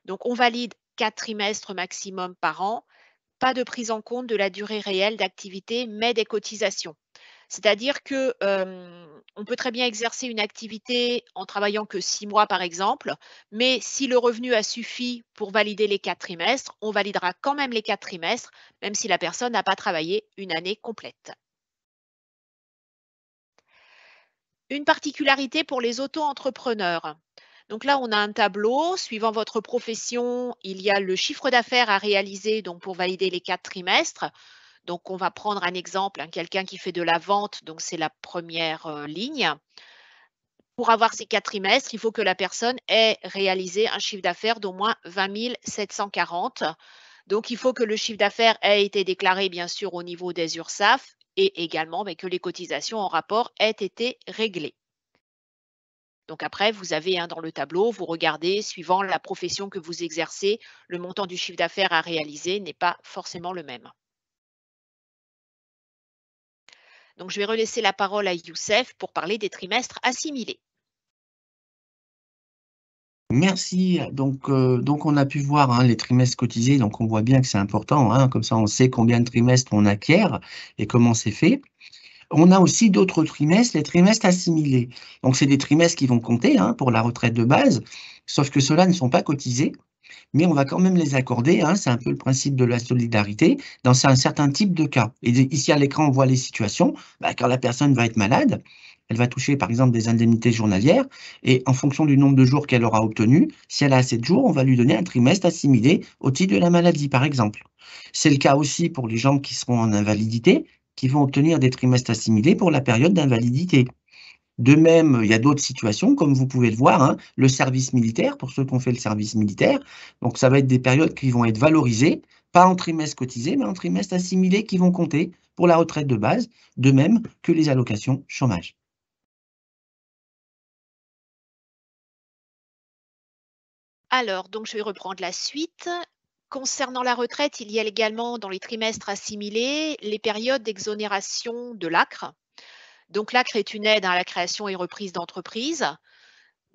Donc on valide 4 trimestres maximum par an, pas de prise en compte de la durée réelle d'activité, mais des cotisations. C'est-à-dire que on peut très bien exercer une activité en travaillant que 6 mois par exemple, mais si le revenu a suffi pour valider les 4 trimestres, on validera quand même les 4 trimestres, même si la personne n'a pas travaillé une année complète. Une particularité pour les auto-entrepreneurs. Donc là, on a un tableau. Suivant votre profession, il y a le chiffre d'affaires à réaliser donc pour valider les 4 trimestres. Donc on va prendre un exemple, hein, quelqu'un qui fait de la vente, donc c'est la première ligne. Pour avoir ces 4 trimestres, il faut que la personne ait réalisé un chiffre d'affaires d'au moins 20 740. Donc il faut que le chiffre d'affaires ait été déclaré bien sûr au niveau des URSSAF et également que les cotisations en rapport aient été réglées. Donc après, vous avez, hein, dans le tableau, vous regardez, suivant la profession que vous exercez, le montant du chiffre d'affaires à réaliser n'est pas forcément le même. Donc je vais relaisser la parole à Youssef pour parler des trimestres assimilés. Merci. Donc on a pu voir hein, les trimestres cotisés, donc on voit bien que c'est important, hein, comme ça on sait combien de trimestres on acquiert et comment c'est fait. On a aussi d'autres trimestres, les trimestres assimilés. Donc c'est des trimestres qui vont compter hein, pour la retraite de base, sauf que ceux-là ne sont pas cotisés, mais on va quand même les accorder, hein, c'est un peu le principe de la solidarité, dans un certain type de cas. Et ici à l'écran, on voit les situations. Bah, quand la personne va être malade, elle va toucher par exemple des indemnités journalières, et en fonction du nombre de jours qu'elle aura obtenu, si elle a assez de jours, on va lui donner un trimestre assimilé au titre de la maladie, par exemple. C'est le cas aussi pour les gens qui seront en invalidité, qui vont obtenir des trimestres assimilés pour la période d'invalidité. De même, il y a d'autres situations, comme vous pouvez le voir, hein, le service militaire, pour ceux qui ont fait le service militaire. Donc, ça va être des périodes qui vont être valorisées, pas en trimestres cotisés, mais en trimestres assimilés qui vont compter pour la retraite de base, de même que les allocations chômage. Alors, donc je vais reprendre la suite. Concernant la retraite, il y a également dans les trimestres assimilés les périodes d'exonération de l'ACRE. Donc l'ACRE est une aide à la création et reprise d'entreprise.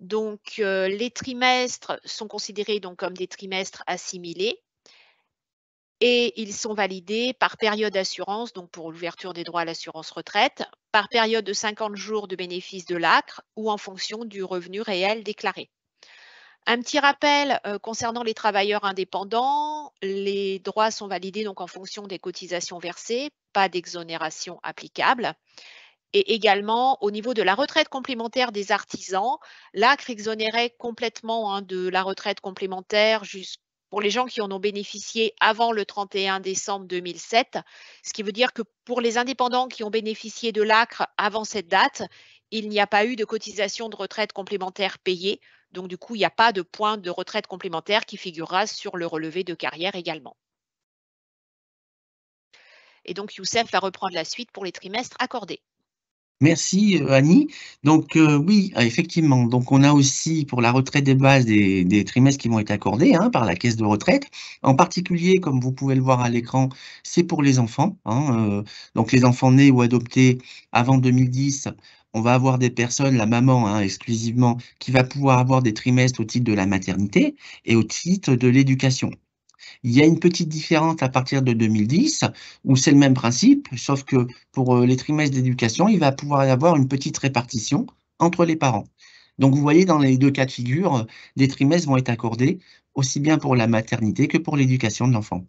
Donc les trimestres sont considérés donc comme des trimestres assimilés et ils sont validés par période d'assurance, donc pour l'ouverture des droits à l'assurance retraite, par période de 50 jours de bénéfice de l'ACRE ou en fonction du revenu réel déclaré. Un petit rappel concernant les travailleurs indépendants, les droits sont validés donc en fonction des cotisations versées, pas d'exonération applicable. Et également, au niveau de la retraite complémentaire des artisans, l'ACRE exonérait complètement hein, de la retraite complémentaire pour les gens qui en ont bénéficié avant le 31 décembre 2007, ce qui veut dire que pour les indépendants qui ont bénéficié de l'ACRE avant cette date, il n'y a pas eu de cotisation de retraite complémentaire payée. Donc, du coup, il n'y a pas de point de retraite complémentaire qui figurera sur le relevé de carrière également. Et donc, Youssef va reprendre la suite pour les trimestres accordés. Merci Annie. Donc oui, effectivement, donc on a aussi pour la retraite des bases des trimestres qui vont être accordés hein, par la caisse de retraite. En particulier, comme vous pouvez le voir à l'écran, c'est pour les enfants. Hein, donc les enfants nés ou adoptés avant 2010, on va avoir des personnes, la maman hein, exclusivement, qui va pouvoir avoir des trimestres au titre de la maternité et au titre de l'éducation. Il y a une petite différence à partir de 2010, où c'est le même principe, sauf que pour les trimestres d'éducation, il va pouvoir y avoir une petite répartition entre les parents. Donc vous voyez, dans les deux cas de figure, des trimestres vont être accordés aussi bien pour la maternité que pour l'éducation de l'enfant.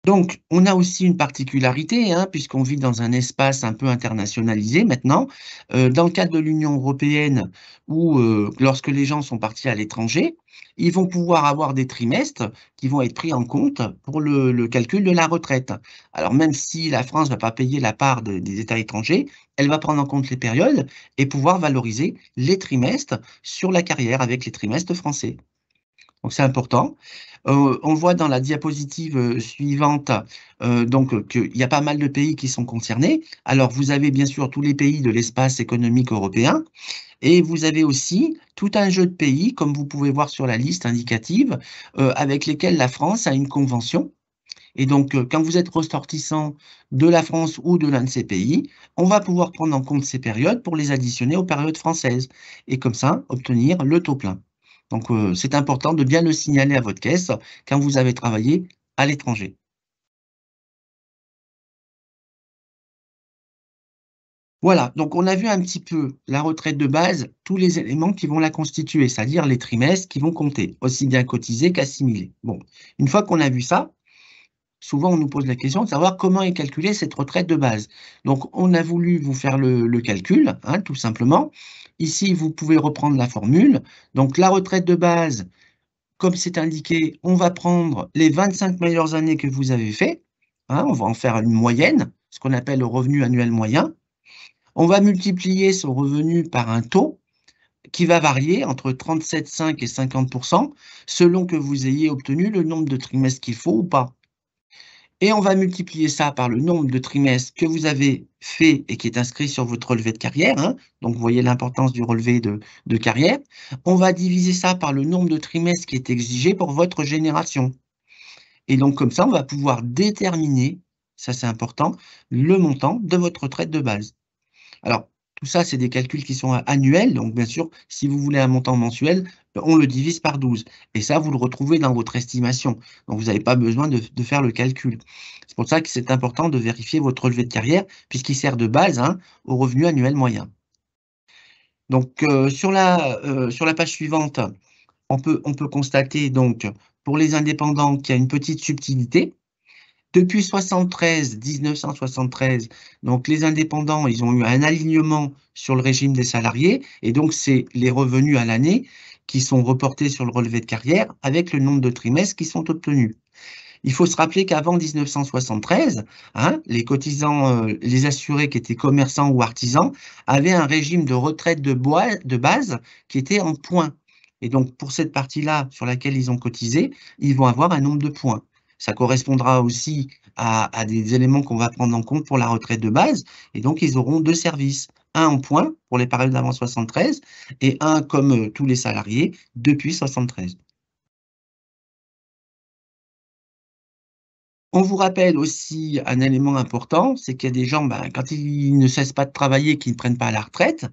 Donc, on a aussi une particularité, hein, puisqu'on vit dans un espace un peu internationalisé maintenant. Dans le cadre de l'Union européenne, où lorsque les gens sont partis à l'étranger, ils vont pouvoir avoir des trimestres qui vont être pris en compte pour le calcul de la retraite. Alors, même si la France ne va pas payer la part des États étrangers, elle va prendre en compte les périodes et pouvoir valoriser les trimestres sur la carrière avec les trimestres français. Donc c'est important. On voit dans la diapositive suivante qu'il y a pas mal de pays qui sont concernés. Alors vous avez bien sûr tous les pays de l'espace économique européen et vous avez aussi tout un jeu de pays, comme vous pouvez voir sur la liste indicative, avec lesquels la France a une convention. Et donc, quand vous êtes ressortissant de la France ou de l'un de ces pays, on va pouvoir prendre en compte ces périodes pour les additionner aux périodes françaises et comme ça, obtenir le taux plein. Donc, c'est important de bien le signaler à votre caisse quand vous avez travaillé à l'étranger. Voilà, donc on a vu un petit peu la retraite de base, tous les éléments qui vont la constituer, c'est-à-dire les trimestres qui vont compter, aussi bien cotisés qu'assimilés. Bon, une fois qu'on a vu ça, souvent, on nous pose la question de savoir comment est calculée cette retraite de base. Donc, on a voulu vous faire le calcul, hein, tout simplement. Ici, vous pouvez reprendre la formule. Donc, la retraite de base, comme c'est indiqué, on va prendre les 25 meilleures années que vous avez fait. Hein, on va en faire une moyenne, ce qu'on appelle le revenu annuel moyen. On va multiplier ce revenu par un taux qui va varier entre 37,5 et 50% selon que vous ayez obtenu le nombre de trimestres qu'il faut ou pas. Et on va multiplier ça par le nombre de trimestres que vous avez fait et qui est inscrit sur votre relevé de carrière. Hein. Donc, vous voyez l'importance du relevé de carrière. On va diviser ça par le nombre de trimestres qui est exigé pour votre génération. Et donc, comme ça, on va pouvoir déterminer, ça c'est important, le montant de votre retraite de base. Alors, Tout ça, c'est des calculs qui sont annuels. Donc, bien sûr, si vous voulez un montant mensuel, on le divise par 12. Et ça, vous le retrouvez dans votre estimation. Donc, vous n'avez pas besoin de faire le calcul. C'est pour ça que c'est important de vérifier votre relevé de carrière, puisqu'il sert de base, hein, au revenu annuel moyen. Donc, sur la page suivante, on peut constater, donc, pour les indépendants, qu'il y a une petite subtilité. Depuis 1973, donc les indépendants, ils ont eu un alignement sur le régime des salariés, et donc c'est les revenus à l'année qui sont reportés sur le relevé de carrière avec le nombre de trimestres qui sont obtenus. Il faut se rappeler qu'avant 1973, hein, les cotisants, les assurés qui étaient commerçants ou artisans avaient un régime de retraite de base qui était en points. Et donc, pour cette partie-là sur laquelle ils ont cotisé, ils vont avoir un nombre de points. Ça correspondra aussi à des éléments qu'on va prendre en compte pour la retraite de base. Et donc, ils auront deux services. Un en points pour les périodes d'avant 73 et un comme tous les salariés depuis 73. On vous rappelle aussi un élément important, c'est qu'il y a des gens, ben, quand ils ne cessent pas de travailler, qui ne prennent pas la retraite,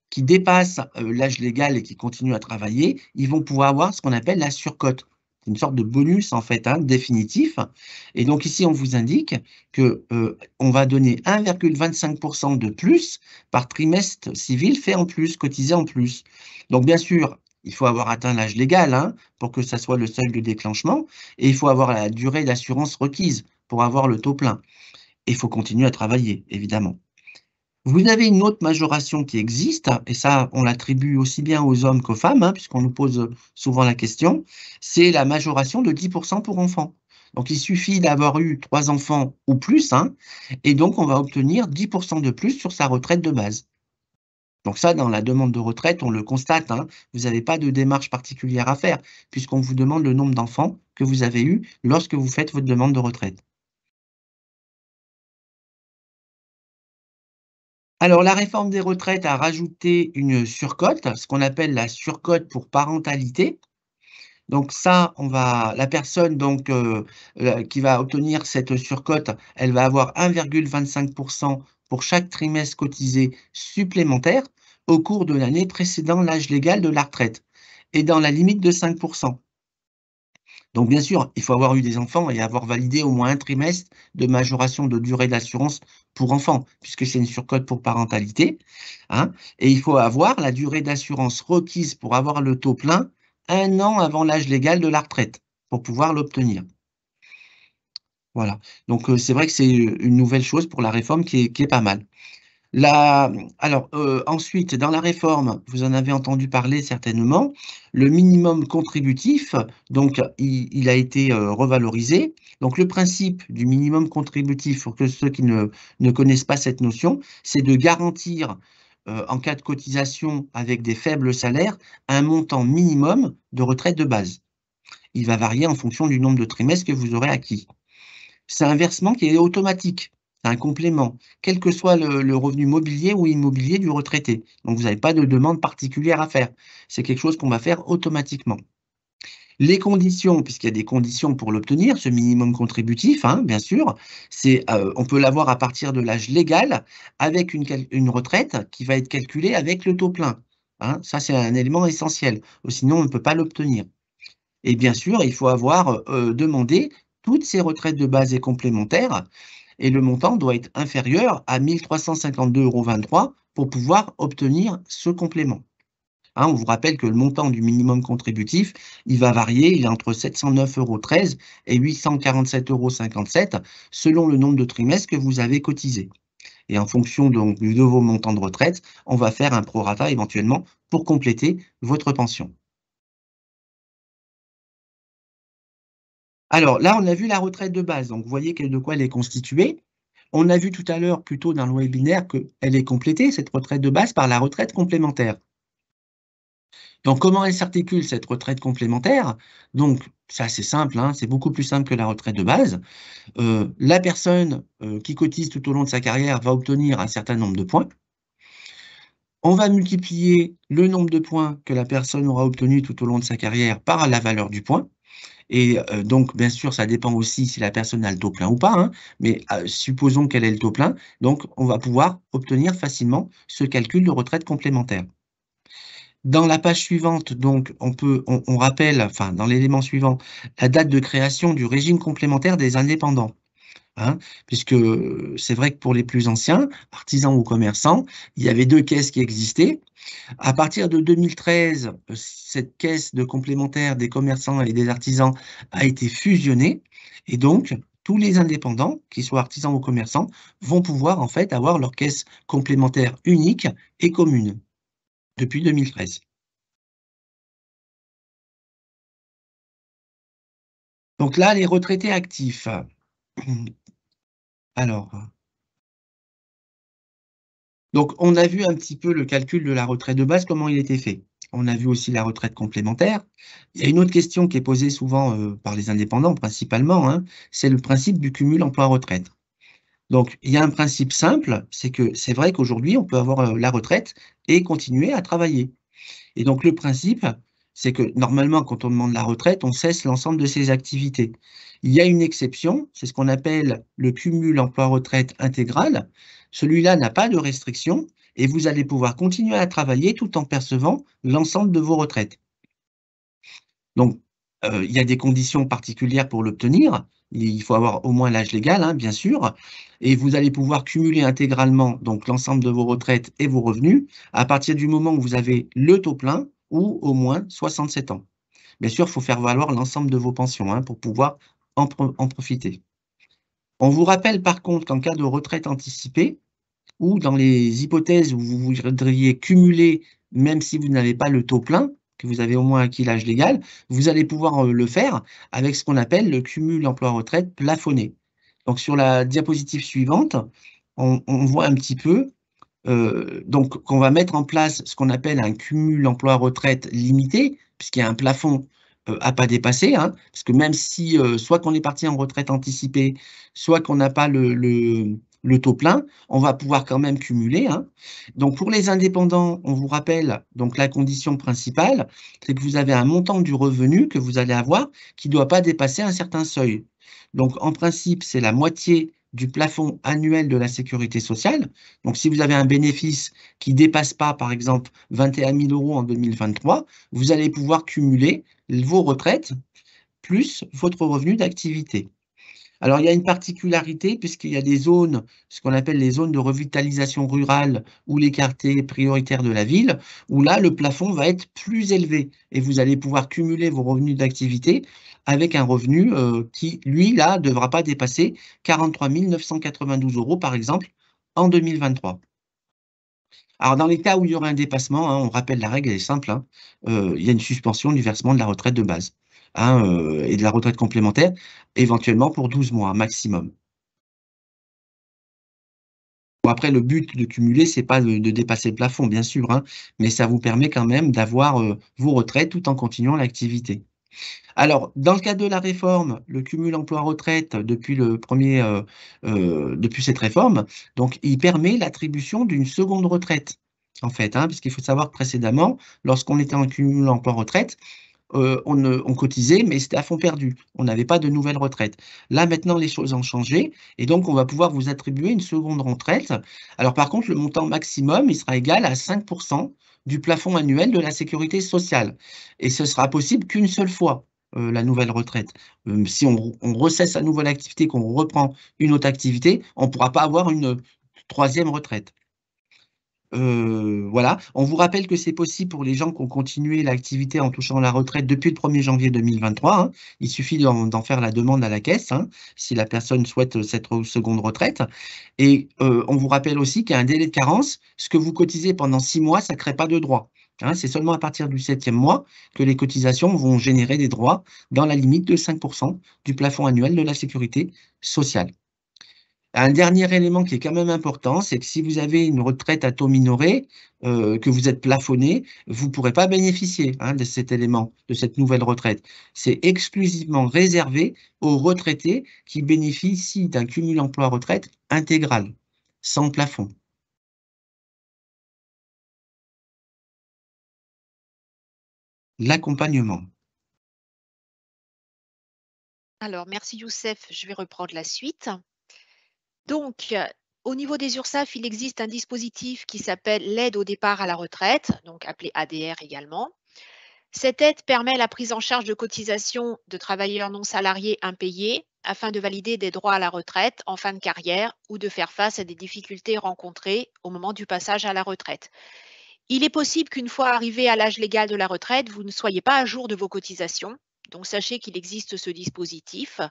qui dépassent l'âge légal et qui continuent à travailler, ils vont pouvoir avoir ce qu'on appelle la surcote. C'est une sorte de bonus en fait, hein, définitif. Et donc ici, on vous indique que on va donner 1,25% de plus par trimestre civil fait en plus, cotisé en plus. Donc bien sûr, il faut avoir atteint l'âge légal, hein, pour que ça soit le seuil de déclenchement, et il faut avoir la durée d'assurance requise pour avoir le taux plein. Et il faut continuer à travailler, évidemment. Vous avez une autre majoration qui existe, et ça, on l'attribue aussi bien aux hommes qu'aux femmes, hein, puisqu'on nous pose souvent la question, c'est la majoration de 10% pour enfants. Donc, il suffit d'avoir eu 3 enfants ou plus, hein, et donc on va obtenir 10% de plus sur sa retraite de base. Donc ça, dans la demande de retraite, on le constate, hein, vous n'avez pas de démarche particulière à faire, puisqu'on vous demande le nombre d'enfants que vous avez eu lorsque vous faites votre demande de retraite. Alors, la réforme des retraites a rajouté une surcote, ce qu'on appelle la surcote pour parentalité. Donc ça, la personne donc, qui va obtenir cette surcote, elle va avoir 1,25% pour chaque trimestre cotisé supplémentaire au cours de l'année précédant l'âge légal de la retraite et dans la limite de 5%. Donc bien sûr, il faut avoir eu des enfants et avoir validé au moins un trimestre de majoration de durée d'assurance pour enfants, puisque c'est une surcote pour parentalité, hein. Et il faut avoir la durée d'assurance requise pour avoir le taux plein 1 an avant l'âge légal de la retraite, pour pouvoir l'obtenir. Voilà. Donc c'est vrai que c'est une nouvelle chose pour la réforme qui est pas mal. La alors, ensuite, dans la réforme, vous en avez entendu parler certainement, le minimum contributif, donc il a été, revalorisé. Donc le principe du minimum contributif, pour que ceux qui ne connaissent pas cette notion, c'est de garantir, en cas de cotisation avec des faibles salaires, un montant minimum de retraite de base. Il va varier en fonction du nombre de trimestres que vous aurez acquis. C'est un versement qui est automatique, c'est un complément, quel que soit le revenu mobilier ou immobilier du retraité. Donc vous n'avez pas de demande particulière à faire. C'est quelque chose qu'on va faire automatiquement. Les conditions, puisqu'il y a des conditions pour l'obtenir, ce minimum contributif, hein, bien sûr, on peut l'avoir à partir de l'âge légal avec une retraite qui va être calculée avec le taux plein, hein. Ça, c'est un élément essentiel, sinon on ne peut pas l'obtenir. Et bien sûr, il faut avoir, demandé toutes ces retraites de base et complémentaires et le montant doit être inférieur à 1 352,23 € pour pouvoir obtenir ce complément. Hein, on vous rappelle que le montant du minimum contributif, il va varier, il est entre 709,13 € et 847,57 € selon le nombre de trimestres que vous avez cotisé. Et en fonction donc de vos montants de retraite, on va faire un prorata éventuellement pour compléter votre pension. Alors là, on a vu la retraite de base, donc vous voyez de quoi elle est constituée. On a vu tout à l'heure, plutôt dans le webinaire, qu'elle est complétée, cette retraite de base, par la retraite complémentaire. Donc comment elle s'articule, cette retraite complémentaire? Donc c'est assez simple, hein, c'est beaucoup plus simple que la retraite de base. La personne, qui cotise tout au long de sa carrière va obtenir un certain nombre de points. On va multiplier le nombre de points que la personne aura obtenu tout au long de sa carrière par la valeur du point. Et donc, bien sûr, ça dépend aussi si la personne a le taux plein ou pas, hein, mais supposons qu'elle ait le taux plein, donc on va pouvoir obtenir facilement ce calcul de retraite complémentaire. Dans la page suivante, donc, on rappelle, enfin, dans l'élément suivant, la date de création du régime complémentaire des indépendants, hein, puisque c'est vrai que pour les plus anciens, artisans ou commerçants, il y avait 2 caisses qui existaient. À partir de 2013, cette caisse de complémentaire des commerçants et des artisans a été fusionnée et donc tous les indépendants, qu'ils soient artisans ou commerçants, vont pouvoir en fait avoir leur caisse complémentaire unique et commune depuis 2013. Donc là, les retraités actifs. Alors, donc on a vu un petit peu le calcul de la retraite de base, comment il était fait. On a vu aussi la retraite complémentaire. Il y a une autre question qui est posée souvent par les indépendants principalement, hein, c'est le principe du cumul emploi-retraite. Donc, il y a un principe simple, c'est que c'est vrai qu'aujourd'hui, on peut avoir la retraite et continuer à travailler. Et donc, le principe, c'est que normalement, quand on demande la retraite, on cesse l'ensemble de ses activités. Il y a une exception, c'est ce qu'on appelle le cumul emploi-retraite intégral. Celui-là n'a pas de restriction et vous allez pouvoir continuer à travailler tout en percevant l'ensemble de vos retraites. Donc, il y a des conditions particulières pour l'obtenir. Il faut avoir au moins l'âge légal, hein, bien sûr, et vous allez pouvoir cumuler intégralement donc l'ensemble de vos retraites et vos revenus à partir du moment où vous avez le taux plein ou au moins 67 ans. Bien sûr, il faut faire valoir l'ensemble de vos pensions, hein, pour pouvoir en profiter. On vous rappelle par contre qu'en cas de retraite anticipée ou dans les hypothèses où vous voudriez cumuler, même si vous n'avez pas le taux plein, que vous avez au moins acquis l'âge légal, vous allez pouvoir le faire avec ce qu'on appelle le cumul emploi-retraite plafonné. Donc sur la diapositive suivante, on voit un petit peu donc qu'on va mettre en place ce qu'on appelle un cumul emploi-retraite limité, puisqu'il y a un plafond à pas dépasser, hein, parce que même si soit qu'on est parti en retraite anticipée, soit qu'on n'a pas le taux plein, on va pouvoir quand même cumuler, hein. Donc pour les indépendants, on vous rappelle donc la condition principale, c'est que vous avez un montant du revenu que vous allez avoir qui ne doit pas dépasser un certain seuil. Donc en principe, c'est la moitié du plafond annuel de la sécurité sociale. Donc, si vous avez un bénéfice qui ne dépasse pas, par exemple, 21 000 € en 2023, vous allez pouvoir cumuler vos retraites plus votre revenu d'activité. Alors, il y a une particularité puisqu'il y a des zones, ce qu'on appelle les zones de revitalisation rurale ou les quartiers prioritaires de la ville, où là, le plafond va être plus élevé et vous allez pouvoir cumuler vos revenus d'activité avec un revenu qui, lui, là, ne devra pas dépasser 43 992 € par exemple en 2023. Alors, dans les cas où il y aura un dépassement, hein, on rappelle la règle, elle est simple, hein, il y a une suspension du versement de la retraite de base, hein, et de la retraite complémentaire, éventuellement pour 12 mois maximum. Bon, après, le but de cumuler, c'est pas de dépasser le plafond, bien sûr, hein, mais ça vous permet quand même d'avoir vos retraites tout en continuant l'activité. Alors, dans le cadre de la réforme, le cumul emploi-retraite depuis depuis cette réforme, donc il permet l'attribution d'une seconde retraite, en fait, hein, puisqu'il faut savoir que précédemment, lorsqu'on était en cumul emploi-retraite, on cotisait, mais c'était à fonds perdu. On n'avait pas de nouvelle retraite. Là, maintenant, les choses ont changé et donc on va pouvoir vous attribuer une seconde retraite. Alors par contre, le montant maximum, il sera égal à 5 du plafond annuel de la sécurité sociale et ce sera possible qu'une seule fois, la nouvelle retraite. Si on recesse sa nouvelle activité, qu'on reprend une autre activité, on ne pourra pas avoir une troisième retraite. Voilà. On vous rappelle que c'est possible pour les gens qui ont continué l'activité en touchant la retraite depuis le 1er janvier 2023, hein. Il suffit d'en faire la demande à la caisse, hein, si la personne souhaite cette seconde retraite. Et on vous rappelle aussi qu'il y a un délai de carence. Ce que vous cotisez pendant 6 mois, ça ne crée pas de droits, hein. C'est seulement à partir du 7e mois que les cotisations vont générer des droits dans la limite de 5 du plafond annuel de la sécurité sociale. Un dernier élément qui est quand même important, c'est que si vous avez une retraite à taux minoré, que vous êtes plafonné, vous ne pourrez pas bénéficier, hein, de cet élément, de cette nouvelle retraite. C'est exclusivement réservé aux retraités qui bénéficient d'un cumul emploi-retraite intégral, sans plafond. L'accompagnement. Alors, merci Youssef, je vais reprendre la suite. Donc, au niveau des URSSAF, il existe un dispositif qui s'appelle l'aide au départ à la retraite, donc appelé ADR également. Cette aide permet la prise en charge de cotisations de travailleurs non salariés impayés afin de valider des droits à la retraite en fin de carrière ou de faire face à des difficultés rencontrées au moment du passage à la retraite. Il est possible qu'une fois arrivé à l'âge légal de la retraite, vous ne soyez pas à jour de vos cotisations. Donc, sachez qu'il existe ce dispositif,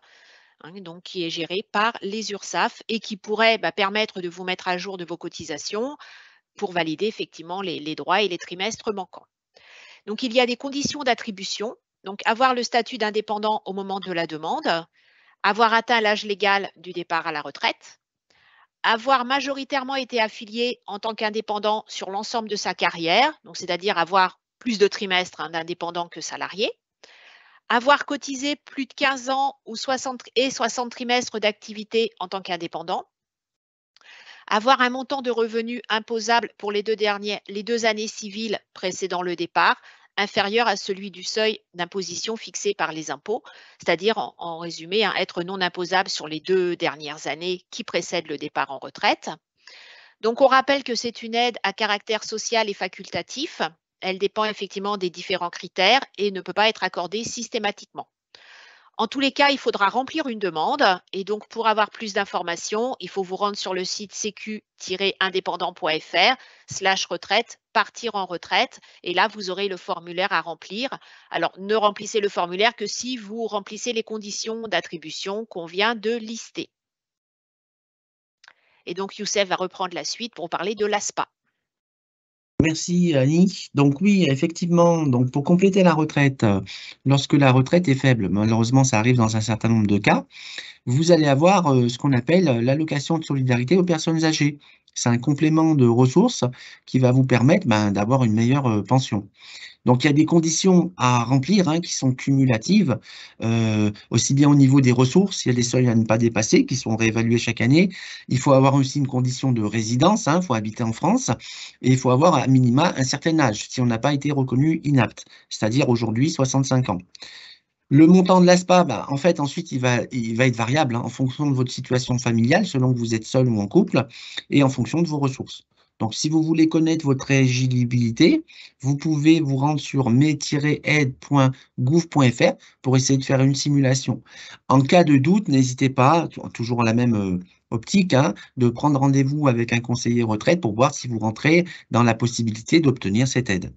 donc qui est géré par les URSSAF et qui pourrait permettre de vous mettre à jour de vos cotisations pour valider effectivement les droits et les trimestres manquants. Donc, il y a des conditions d'attribution. Donc, avoir le statut d'indépendant au moment de la demande, avoir atteint l'âge légal du départ à la retraite, avoir majoritairement été affilié en tant qu'indépendant sur l'ensemble de sa carrière, donc c'est-à-dire avoir plus de trimestres d'indépendant que salarié, avoir cotisé plus de 15 ans ou 60 trimestres d'activité en tant qu'indépendant, avoir un montant de revenus imposable pour les deux années civiles précédant le départ inférieur à celui du seuil d'imposition fixé par les impôts, c'est-à-dire en résumé, être non imposable sur les 2 dernières années qui précèdent le départ en retraite. Donc, on rappelle que c'est une aide à caractère social et facultatif. Elle dépend effectivement des différents critères et ne peut pas être accordée systématiquement. En tous les cas, il faudra remplir une demande et donc pour avoir plus d'informations, il faut vous rendre sur le site sécu-indépendant.fr/retraite, partir en retraite et là, vous aurez le formulaire à remplir. Alors, ne remplissez le formulaire que si vous remplissez les conditions d'attribution qu'on vient de lister. Et donc, Youssef va reprendre la suite pour parler de l'ASPA. Merci Annie. Donc oui, effectivement, donc pour compléter la retraite, lorsque la retraite est faible, malheureusement ça arrive dans un certain nombre de cas, vous allez avoir ce qu'on appelle l'allocation de solidarité aux personnes âgées. C'est un complément de ressources qui va vous permettre d'avoir une meilleure pension. Donc, il y a des conditions à remplir qui sont cumulatives, aussi bien au niveau des ressources, il y a des seuils à ne pas dépasser qui sont réévalués chaque année. Il faut avoir aussi une condition de résidence, il faut habiter en France, et il faut avoir à minima un certain âge si on n'a pas été reconnu inapte, c'est-à-dire aujourd'hui 65 ans. Le montant de l'ASPA, en fait, ensuite, il va être variable en fonction de votre situation familiale, selon que vous êtes seul ou en couple, et en fonction de vos ressources. Donc, si vous voulez connaître votre éligibilité, vous pouvez vous rendre sur mes-aide.gouv.fr pour essayer de faire une simulation. En cas de doute, n'hésitez pas, toujours à la même optique, de prendre rendez-vous avec un conseiller retraite pour voir si vous rentrez dans la possibilité d'obtenir cette aide.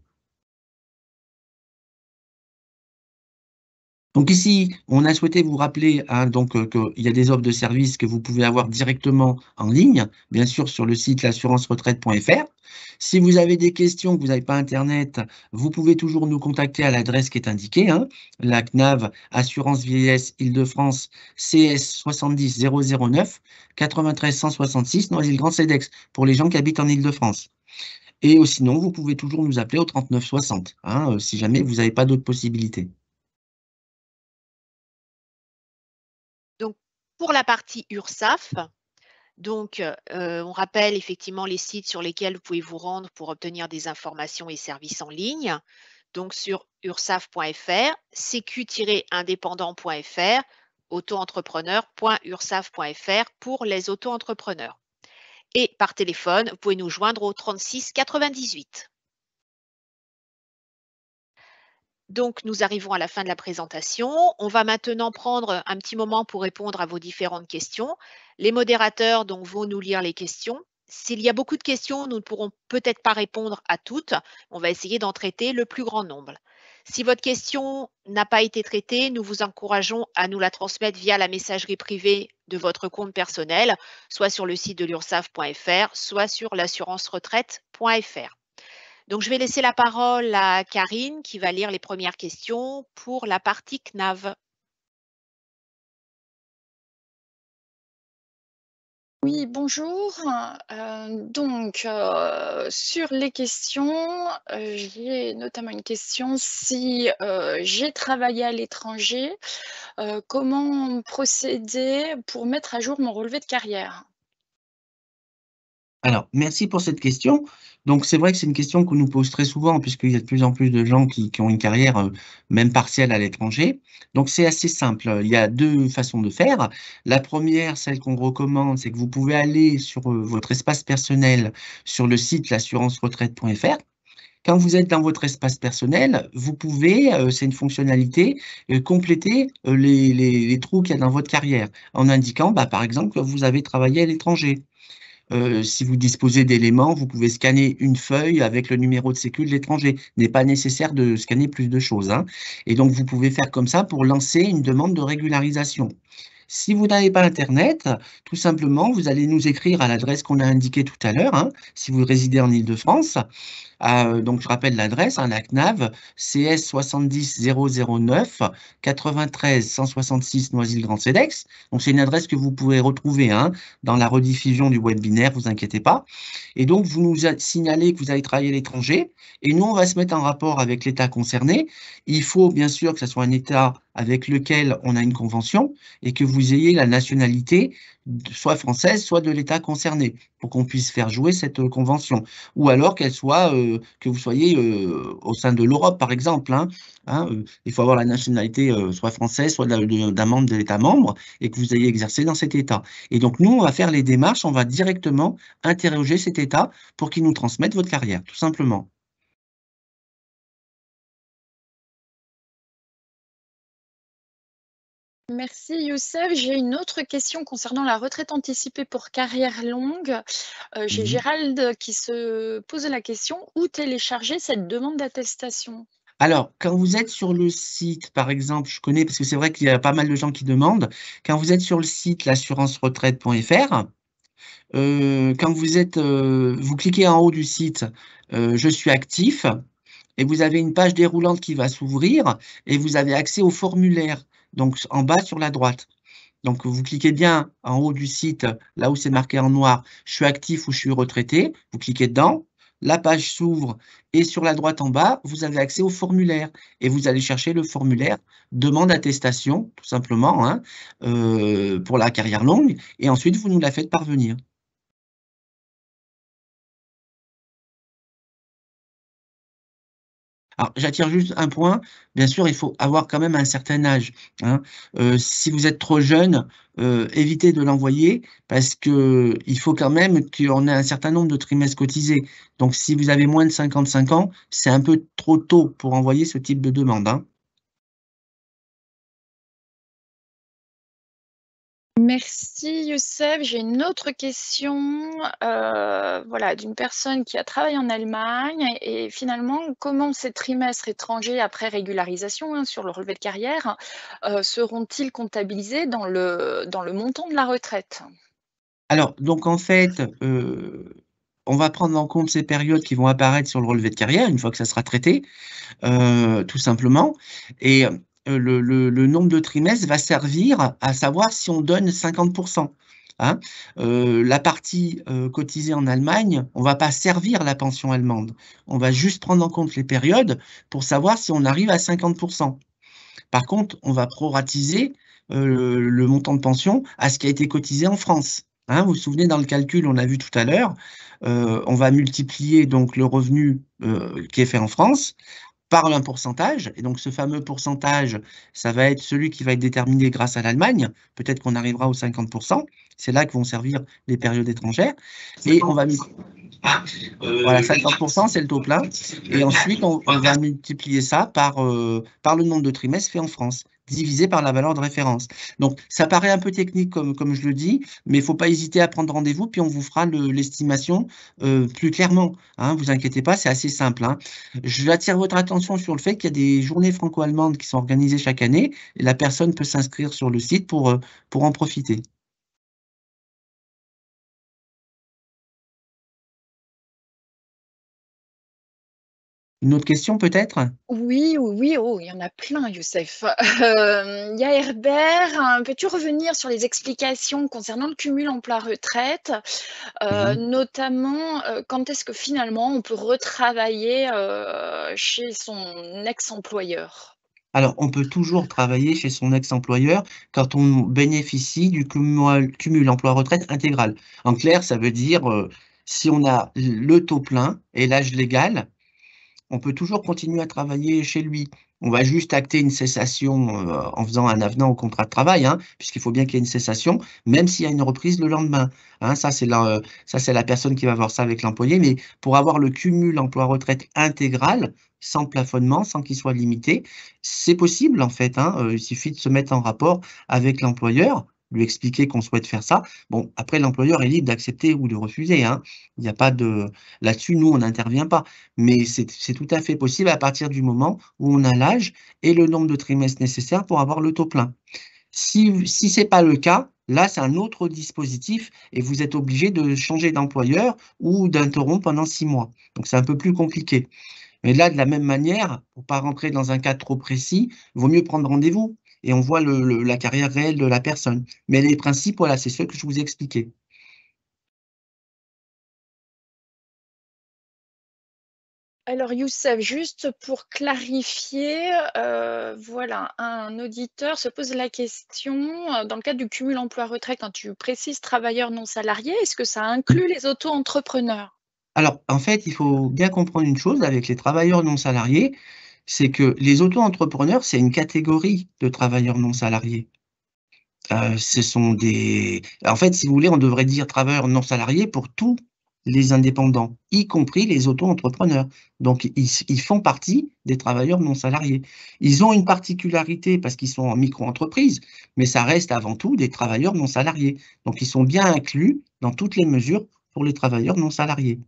Donc ici, on a souhaité vous rappeler qu'il y a des offres de services que vous pouvez avoir directement en ligne, bien sûr sur le site l'assurance-retraite.fr. Si vous avez des questions, que vous n'avez pas Internet, vous pouvez toujours nous contacter à l'adresse qui est indiquée, la CNAV Assurance Vieillesse Île-de-France CS 70 009 93 166 Noisy-le-Grand Cedex pour les gens qui habitent en Île-de-France. Et sinon, vous pouvez toujours nous appeler au 39 60 si jamais vous n'avez pas d'autres possibilités. Donc, pour la partie URSSAF, donc, on rappelle effectivement les sites sur lesquels vous pouvez vous rendre pour obtenir des informations et services en ligne. Donc, sur ursaf.fr, sécu-indépendant.fr, auto-entrepreneur.ursaf.fr pour les auto-entrepreneurs. Et par téléphone, vous pouvez nous joindre au 36 98. Donc, nous arrivons à la fin de la présentation. On va maintenant prendre un petit moment pour répondre à vos différentes questions. Les modérateurs donc, vont nous lire les questions. S'il y a beaucoup de questions, nous ne pourrons peut-être pas répondre à toutes. On va essayer d'en traiter le plus grand nombre. Si votre question n'a pas été traitée, nous vous encourageons à nous la transmettre via la messagerie privée de votre compte personnel, soit sur le site de l'ursaf.fr, soit sur l'assurance-retraite.fr. Donc, je vais laisser la parole à Karine qui va lire les premières questions pour la partie CNAV. Oui, bonjour. Sur les questions, j'ai notamment une question. Si j'ai travaillé à l'étranger, comment procéder pour mettre à jour mon relevé de carrière? Alors, merci pour cette question. Donc, c'est vrai que c'est une question qu'on nous pose très souvent, puisqu'il y a de plus en plus de gens qui ont une carrière, même partielle à l'étranger. Donc, c'est assez simple. Il y a 2 façons de faire. La première, celle qu'on recommande, c'est que vous pouvez aller sur, votre espace personnel, sur le site l'assurance-retraite.fr. Quand vous êtes dans votre espace personnel, vous pouvez, c'est une fonctionnalité, compléter, les trous qu'il y a dans votre carrière, en indiquant, bah, par exemple, que vous avez travaillé à l'étranger. Si vous disposez d'éléments, vous pouvez scanner une feuille avec le numéro de sécu de l'étranger. Il n'est pas nécessaire de scanner plus de choses, hein. Et donc, vous pouvez faire comme ça pour lancer une demande de régularisation. Si vous n'avez pas internet, tout simplement, vous allez nous écrire à l'adresse qu'on a indiquée tout à l'heure, hein, si vous résidez en Île-de-France. Donc je rappelle l'adresse, hein, la CNAV, CS 70 009 93 166 Noisy-le-Grand-Cedex. Donc c'est une adresse que vous pouvez retrouver, hein, dans la rediffusion du webinaire, vous inquiétez pas. Et donc vous nous signalez que vous avez travaillé à l'étranger, et nous on va se mettre en rapport avec l'État concerné. Il faut bien sûr que ce soit un État avec lequel on a une convention et que vous ayez la nationalité soit française, soit de l'État concerné, pour qu'on puisse faire jouer cette convention. Ou alors qu'elle soit, que vous soyez au sein de l'Europe, par exemple, il faut avoir la nationalité soit française, soit d'un membre de l'État membre, et que vous ayez exercé dans cet État. Et donc, nous, on va faire les démarches, on va directement interroger cet État pour qu'il nous transmette votre carrière, tout simplement. Merci Youssef. J'ai une autre question concernant la retraite anticipée pour carrière longue. J'ai Mhm. Gérald qui se pose la question, où télécharger cette demande d'attestation? Alors, quand vous êtes sur le site, par exemple, je connais parce que c'est vrai qu'il y a pas mal de gens qui demandent, quand vous êtes sur le site l'assurance-retraite.fr, quand vous cliquez en haut du site, je suis actif, et vous avez une page déroulante qui va s'ouvrir et vous avez accès au formulaire, donc en bas sur la droite. Donc, vous cliquez bien en haut du site, là où c'est marqué en noir, je suis actif ou je suis retraité, vous cliquez dedans, la page s'ouvre et sur la droite en bas, vous avez accès au formulaire et vous allez chercher le formulaire demande d'attestation, tout simplement, hein, pour la carrière longue, et ensuite vous nous la faites parvenir. Alors, j'attire juste un point, bien sûr, il faut avoir quand même un certain âge, hein. Si vous êtes trop jeune, évitez de l'envoyer parce qu'il faut quand même qu'on ait un certain nombre de trimestres cotisés. Donc, si vous avez moins de 55 ans, c'est un peu trop tôt pour envoyer ce type de demande, hein. Merci Youssef. J'ai une autre question, voilà, d'une personne qui a travaillé en Allemagne et finalement, comment ces trimestres étrangers après régularisation, hein, sur le relevé de carrière, seront-ils comptabilisés dans le montant de la retraite? Alors, donc en fait, on va prendre en compte ces périodes qui vont apparaître sur le relevé de carrière, une fois que ça sera traité. Tout simplement, et le nombre de trimestres va servir à savoir si on donne 50 hein. La partie, cotisée en Allemagne, on va pas servir la pension allemande. On va juste prendre en compte les périodes pour savoir si on arrive à 50. Par contre, on va proratiser, le montant de pension à ce qui a été cotisé en France, hein. Vous vous souvenez dans le calcul, on a vu tout à l'heure, on va multiplier donc le revenu, qui est fait en France par un pourcentage, et donc ce fameux pourcentage, ça va être celui qui va être déterminé grâce à l'Allemagne. Peut-être qu'on arrivera aux 50. C'est là que vont servir les périodes étrangères. Et on va voilà, 50%, c'est le taux plein. Et ensuite, on va multiplier ça par le nombre de trimestres faits en France, divisé par la valeur de référence. Donc, ça paraît un peu technique, comme je le dis, mais il ne faut pas hésiter à prendre rendez-vous, puis on vous fera l'estimation plus clairement, hein. Vous inquiétez pas, c'est assez simple, hein. J'attire votre attention sur le fait qu'il y a des journées franco-allemandes qui sont organisées chaque année, et la personne peut s'inscrire sur le site pour en profiter. Une autre question peut-être? Oui, oui, oui, oh, il y en a plein, Youssef. Il y a Herbert, peux-tu revenir sur les explications concernant le cumul emploi-retraite, Mhm. notamment, quand est-ce que finalement on peut retravailler, chez son ex-employeur? Alors, on peut toujours travailler chez son ex-employeur quand on bénéficie du cumul emploi-retraite intégral. En clair, ça veut dire, Si on a le taux plein et l'âge légal, on peut toujours continuer à travailler chez lui. On va juste acter une cessation, en faisant un avenant au contrat de travail, hein, puisqu'il faut bien qu'il y ait une cessation, même s'il y a une reprise le lendemain, hein. Ça, c'est la personne qui va voir ça avec l'employé, mais pour avoir le cumul emploi-retraite intégral, sans plafonnement, sans qu'il soit limité, c'est possible en fait, hein, il suffit de se mettre en rapport avec l'employeur, lui expliquer qu'on souhaite faire ça. Bon, après l'employeur est libre d'accepter ou de refuser, hein. Il n'y a pas de Là-dessus, nous, on n'intervient pas. Mais c'est tout à fait possible à partir du moment où on a l'âge et le nombre de trimestres nécessaires pour avoir le taux plein. Si ce n'est pas le cas, là, c'est un autre dispositif et vous êtes obligé de changer d'employeur ou d'interrompre pendant 6 mois. Donc c'est un peu plus compliqué. Mais là, de la même manière, pour pas rentrer dans un cas trop précis, il vaut mieux prendre rendez-vous et on voit la carrière réelle de la personne. Mais les principes, voilà, c'est ceux que je vous ai expliqués. Alors Youssef, juste pour clarifier, voilà, un auditeur se pose la question, dans le cadre du cumul emploi-retraite, quand tu précises travailleurs non salariés, est-ce que ça inclut les auto-entrepreneurs? Alors, en fait, il faut bien comprendre une chose avec les travailleurs non salariés, c'est que les auto-entrepreneurs, c'est une catégorie de travailleurs non salariés. Ce sont des En fait, si vous voulez, on devrait dire travailleurs non salariés pour tous les indépendants, y compris les auto-entrepreneurs. Donc ils font partie des travailleurs non salariés. Ils ont une particularité parce qu'ils sont en micro-entreprise, mais ça reste avant tout des travailleurs non salariés. Donc ils sont bien inclus dans toutes les mesures pour les travailleurs non salariés.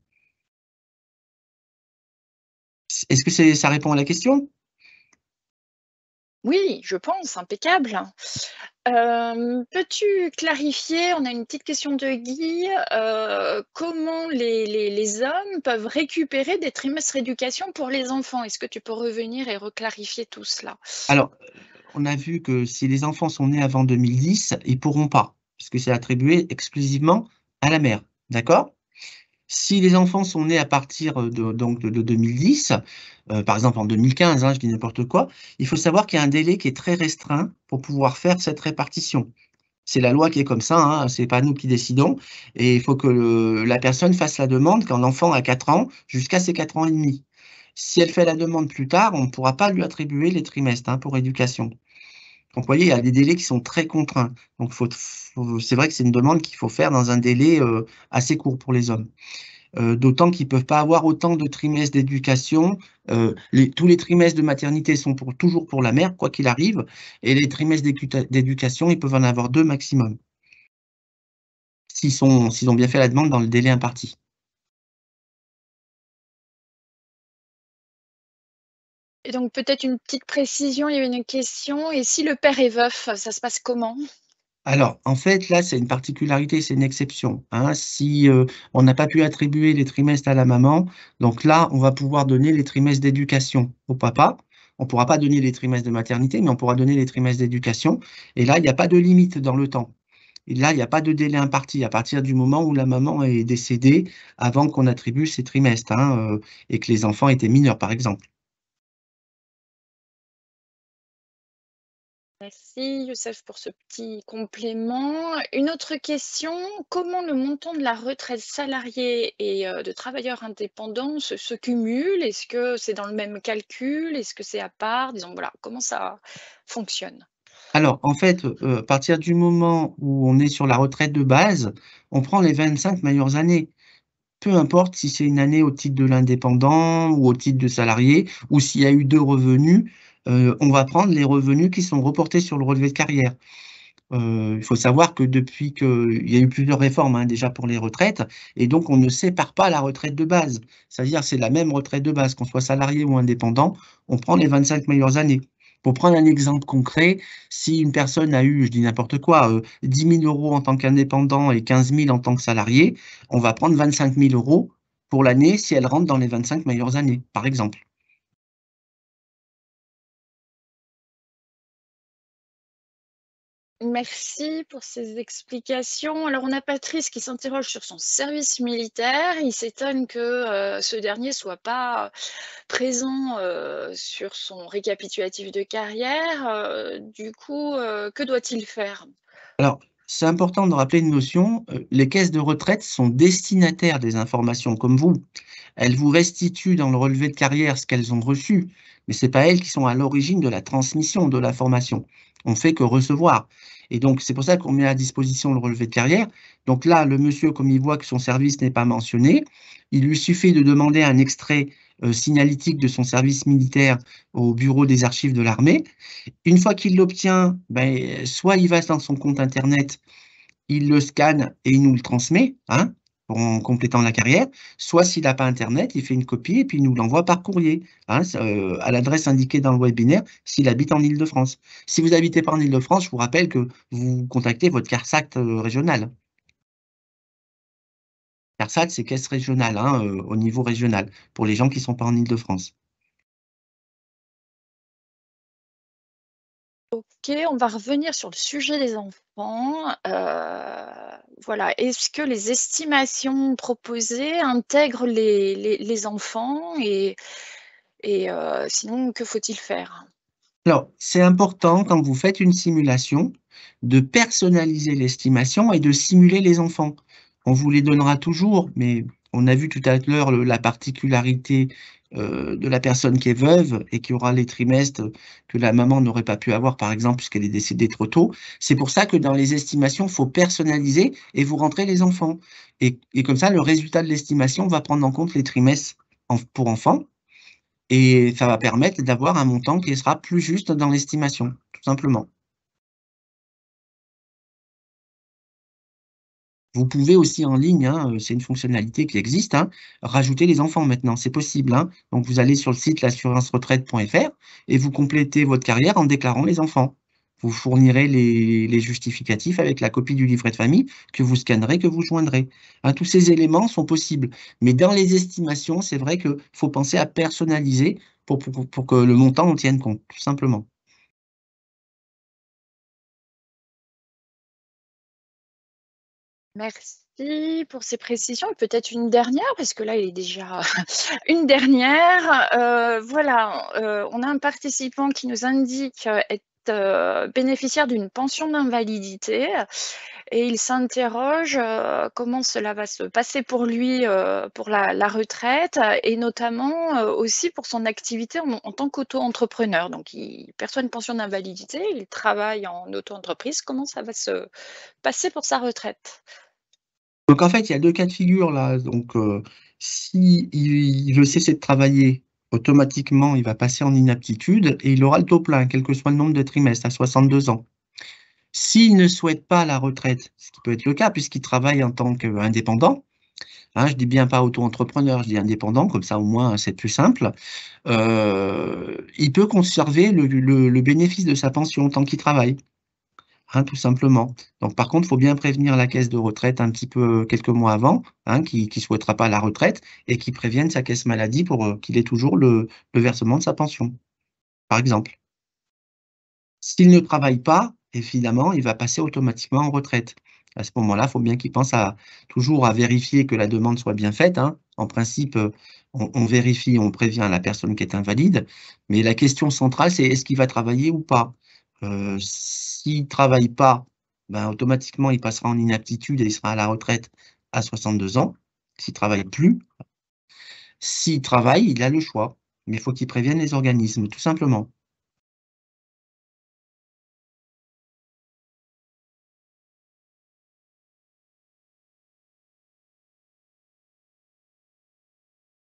Est-ce que ça répond à la question? Oui, je pense, impeccable. Peux-tu clarifier, on a une petite question de Guy, comment les hommes peuvent récupérer des trimestres éducation pour les enfants? Est-ce que tu peux revenir et reclarifier tout cela? Alors, on a vu que si les enfants sont nés avant 2010, ils pourront pas, puisque c'est attribué exclusivement à la mère, d'accord? Si les enfants sont nés à partir, de 2010, par exemple en 2015, hein, je dis n'importe quoi, il faut savoir qu'il y a un délai qui est très restreint pour pouvoir faire cette répartition. C'est la loi qui est comme ça, hein, c'est pas nous qui décidons et il faut que la personne fasse la demande quand l'enfant a 4 ans jusqu'à ses 4 ans et demi. Si elle fait la demande plus tard, on ne pourra pas lui attribuer les trimestres, hein, pour éducation. Donc vous voyez, il y a des délais qui sont très contraints. Donc c'est vrai que c'est une demande qu'il faut faire dans un délai, assez court pour les hommes. D'autant qu'ils peuvent pas avoir autant de trimestres d'éducation. Tous les trimestres de maternité sont toujours pour la mère, quoi qu'il arrive, et les trimestres d'éducation, ils peuvent en avoir 2 maximum, s'ils ont bien fait la demande dans le délai imparti. Et donc peut-être une petite précision, il y avait une question, et si le père est veuf, ça se passe comment? Alors, en fait, là, c'est une particularité, c'est une exception, hein. Si, on n'a pas pu attribuer les trimestres à la maman, donc là, on va pouvoir donner les trimestres d'éducation au papa. On ne pourra pas donner les trimestres de maternité, mais on pourra donner les trimestres d'éducation et là, il y a pas de limite dans le temps. Et là, il y a pas de délai imparti à partir du moment où la maman est décédée, avant qu'on attribue ces trimestres, hein, et que les enfants étaient mineurs, par exemple. Merci Youssef pour ce petit complément. Une autre question, comment le montant de la retraite salariée et de travailleurs indépendants se cumule? Est-ce que c'est dans le même calcul? Est-ce que c'est à part? Disons, voilà, comment ça fonctionne? Alors, en fait, à partir du moment où on est sur la retraite de base, on prend les 25 meilleures années. Peu importe si c'est une année au titre de l'indépendant ou au titre de salarié ou s'il y a eu 2 revenus, on va prendre les revenus qui sont reportés sur le relevé de carrière. Il faut savoir que depuis qu'il y a eu plusieurs réformes, hein, déjà pour les retraites et donc on ne sépare pas la retraite de base. C'est-à-dire, c'est la même retraite de base, qu'on soit salarié ou indépendant, on prend les 25 meilleures années. Pour prendre un exemple concret, si une personne a eu, je dis n'importe quoi, 10 000 € en tant qu'indépendant et 15 000 en tant que salarié, on va prendre 25 000 € pour l'année si elle rentre dans les 25 meilleures années, par exemple. Merci pour ces explications. Alors, on a Patrice qui s'interroge sur son service militaire. Il s'étonne que ce dernier soit pas présent sur son récapitulatif de carrière. Du coup, que doit-il faire? Alors, c'est important de rappeler une notion, les caisses de retraite sont destinataires des informations comme vous. Elles vous restituent dans le relevé de carrière ce qu'elles ont reçu, mais c'est pas elles qui sont à l'origine de la transmission de l'information. On fait que recevoir et donc c'est pour ça qu'on met à disposition le relevé de carrière. Donc là, le monsieur, comme il voit que son service n'est pas mentionné, il lui suffit de demander un extrait, signalétique de son service militaire au bureau des archives de l'armée. Une fois qu'il l'obtient, ben, soit il va dans son compte internet, il le scanne et il nous le transmet, hein, en complétant la carrière. Soit s'il n'a pas internet, il fait une copie et puis il nous l'envoie par courrier, hein, à l'adresse indiquée dans le webinaire s'il habite en Île-de-France. Si vous n'habitez pas en Île-de-France, je vous rappelle que vous contactez votre CARSAT régional. CARSAT, c'est caisse régionale, hein, au niveau régional, pour les gens qui ne sont pas en Île-de-France. OK, on va revenir sur le sujet des enfants. Voilà, est-ce que les estimations proposées intègrent les enfants et sinon que faut-il faire? Alors, c'est important quand vous faites une simulation de personnaliser l'estimation et de simuler les enfants. On vous les donnera toujours, mais on a vu tout à l'heure la particularité de la personne qui est veuve et qui aura les trimestres que la maman n'aurait pas pu avoir, par exemple, puisqu'elle est décédée trop tôt. C'est pour ça que dans les estimations, il faut personnaliser et vous rentrez les enfants. Et comme ça, le résultat de l'estimation va prendre en compte les trimestres pour enfants et ça va permettre d'avoir un montant qui sera plus juste dans l'estimation, tout simplement. Vous pouvez aussi en ligne, hein, c'est une fonctionnalité qui existe, hein, rajouter les enfants maintenant, c'est possible, hein. Donc vous allez sur le site l'assurance-retraite.fr et vous complétez votre carrière en déclarant les enfants. Vous fournirez les justificatifs avec la copie du livret de famille que vous scannerez, que vous joindrez. Hein, tous ces éléments sont possibles. Mais dans les estimations, c'est vrai qu'il faut penser à personnaliser pour que le montant en tienne compte, tout simplement. Merci pour ces précisions et peut-être une dernière, parce que là, il est déjà une dernière. Voilà, on a un participant qui nous indique être bénéficiaire d'une pension d'invalidité et il s'interroge comment cela va se passer pour lui pour la retraite et notamment aussi pour son activité en tant qu'auto-entrepreneur. Donc, il perçoit une pension d'invalidité, il travaille en auto-entreprise. Comment ça va se passer pour sa retraite? Donc en fait, il y a 2 cas de figure là. Donc, si il veut cesser de travailler, automatiquement, il va passer en inaptitude et il aura le taux plein, quel que soit le nombre de trimestres, à 62 ans. S'il ne souhaite pas la retraite, ce qui peut être le cas puisqu'il travaille en tant qu'indépendant, hein, je dis bien pas auto-entrepreneur, je dis indépendant, comme ça au moins c'est plus simple, il peut conserver le bénéfice de sa pension tant qu'il travaille. Hein, tout simplement. Donc par contre, il faut bien prévenir la caisse de retraite un petit peu quelques mois avant, hein, qui souhaitera pas la retraite et qui prévienne sa caisse maladie pour, qu'il ait toujours le versement de sa pension, par exemple. S'il ne travaille pas, évidemment, il va passer automatiquement en retraite. À ce moment-là, il faut bien qu'il pense à toujours à vérifier que la demande soit bien faite, hein. En principe, on vérifie, on prévient la personne qui est invalide, mais la question centrale, c'est est-ce qu'il va travailler ou pas? S'il travaille pas, ben, automatiquement, il passera en inaptitude et il sera à la retraite à 62 ans. S'il travaille plus, s'il travaille, il a le choix, mais il faut qu'il prévienne les organismes, tout simplement.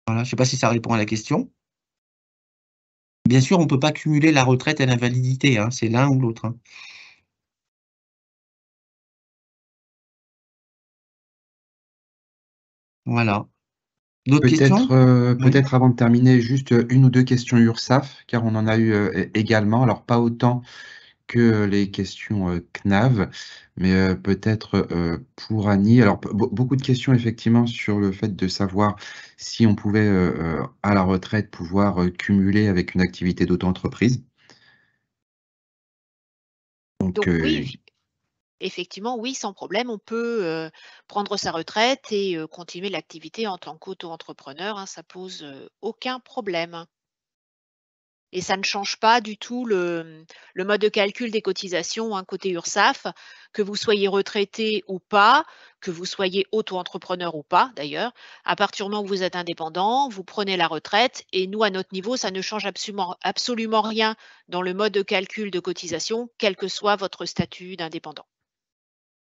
Voilà, je ne sais pas si ça répond à la question. Bien sûr, on ne peut pas cumuler la retraite et l'invalidité, hein, c'est l'un ou l'autre, hein. Voilà. D'autres questions? Oui. Peut-être avant de terminer, juste, 1 ou 2 questions URSAF, car on en a eu, également. Alors pas autant que les questions, CNAV, mais, peut-être, pour Annie. Alors beaucoup de questions effectivement sur le fait de savoir si on pouvait, à la retraite, pouvoir, cumuler avec une activité d'auto-entreprise. Donc, Donc oui, effectivement, oui, sans problème, on peut, prendre sa retraite et continuer l'activité en tant qu'auto-entrepreneur, hein, ça pose, aucun problème. Et ça ne change pas du tout le mode de calcul des cotisations, hein, côté URSSAF, que vous soyez retraité ou pas, que vous soyez auto-entrepreneur ou pas d'ailleurs. À partir du moment où vous êtes indépendant, vous prenez la retraite et nous, à notre niveau, ça ne change absolument rien dans le mode de calcul de cotisation, quel que soit votre statut d'indépendant.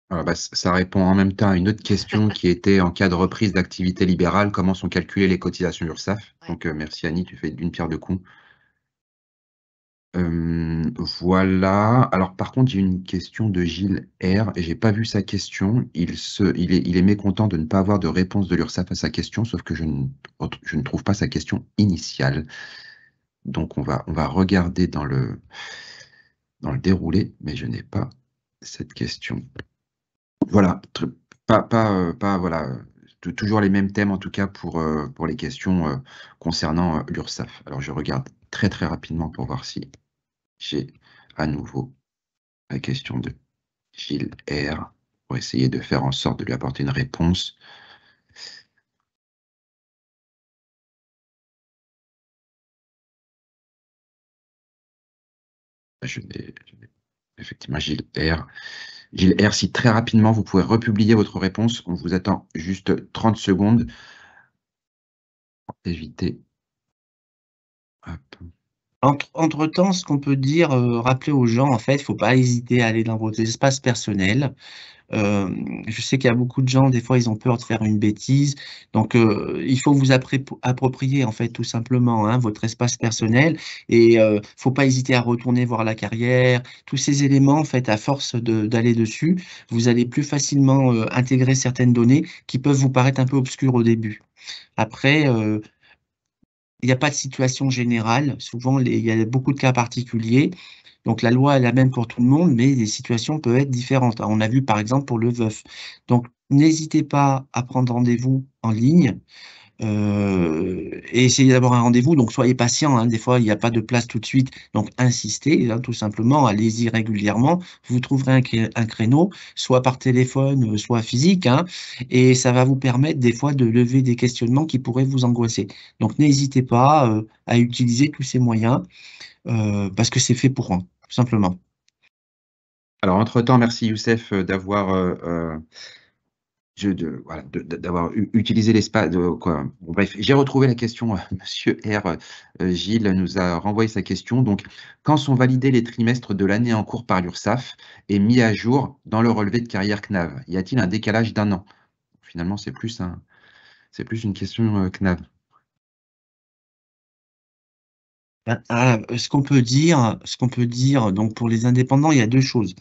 Voilà, bah, ça répond en même temps à une autre question qui était en cas de reprise d'activité libérale, comment sont calculées les cotisations URSSAF? Ouais. Donc, merci Annie, tu fais d'une pierre deux coups. Voilà. Alors par contre, j'ai une question de Gilles R et j'ai pas vu sa question. Il est mécontent de ne pas avoir de réponse de l'URSSAF à sa question, sauf que je ne trouve pas sa question initiale. Donc on va regarder dans le déroulé, mais je n'ai pas cette question. Voilà, pas voilà, toujours les mêmes thèmes en tout cas pour les questions concernant l'URSSAF. Alors je regarde très, très rapidement pour voir si j'ai à nouveau la question de Gilles R pour essayer de faire en sorte de lui apporter une réponse. Je n'ai effectivement Gilles R. Gilles R, si très rapidement vous pouvez republier votre réponse, on vous attend juste 30 secondes pour éviter. Hop. Entre-temps, ce qu'on peut dire, rappeler aux gens, en fait, il ne faut pas hésiter à aller dans vos espaces personnels. Je sais qu'il y a beaucoup de gens, des fois, ils ont peur de faire une bêtise. Donc, il faut vous approprier, en fait, tout simplement, hein, votre espace personnel. Et faut pas hésiter à retourner voir la carrière. Tous ces éléments, en fait, à force d'aller dessus, vous allez plus facilement intégrer certaines données qui peuvent vous paraître un peu obscures au début. Après, il n'y a pas de situation générale. Souvent, il y a beaucoup de cas particuliers. Donc, la loi est la même pour tout le monde, mais les situations peuvent être différentes. On a vu, par exemple, pour le veuf. Donc, n'hésitez pas à prendre rendez-vous en ligne et essayez d'avoir un rendez-vous. Donc, soyez patient, hein. Des fois, il n'y a pas de place tout de suite. Donc, insistez, hein, tout simplement. Allez-y régulièrement. Vous trouverez un créneau, soit par téléphone, soit physique, hein, et ça va vous permettre, des fois, de lever des questionnements qui pourraient vous angoisser. Donc, n'hésitez pas à utiliser tous ces moyens parce que c'est fait pour un, tout simplement. Alors entre-temps, merci Youssef d'avoir voilà, d'avoir utilisé l'espace. Bon, bref, j'ai retrouvé la question. Monsieur R. Gilles nous a renvoyé sa question. Donc, quand sont validés les trimestres de l'année en cours par l'URSSAF et mis à jour dans le relevé de carrière CNAV? Y a-t-il un décalage d'un an? Finalement, c'est plus une question CNAV. Ce qu'on peut dire, donc pour les indépendants, il y a deux choses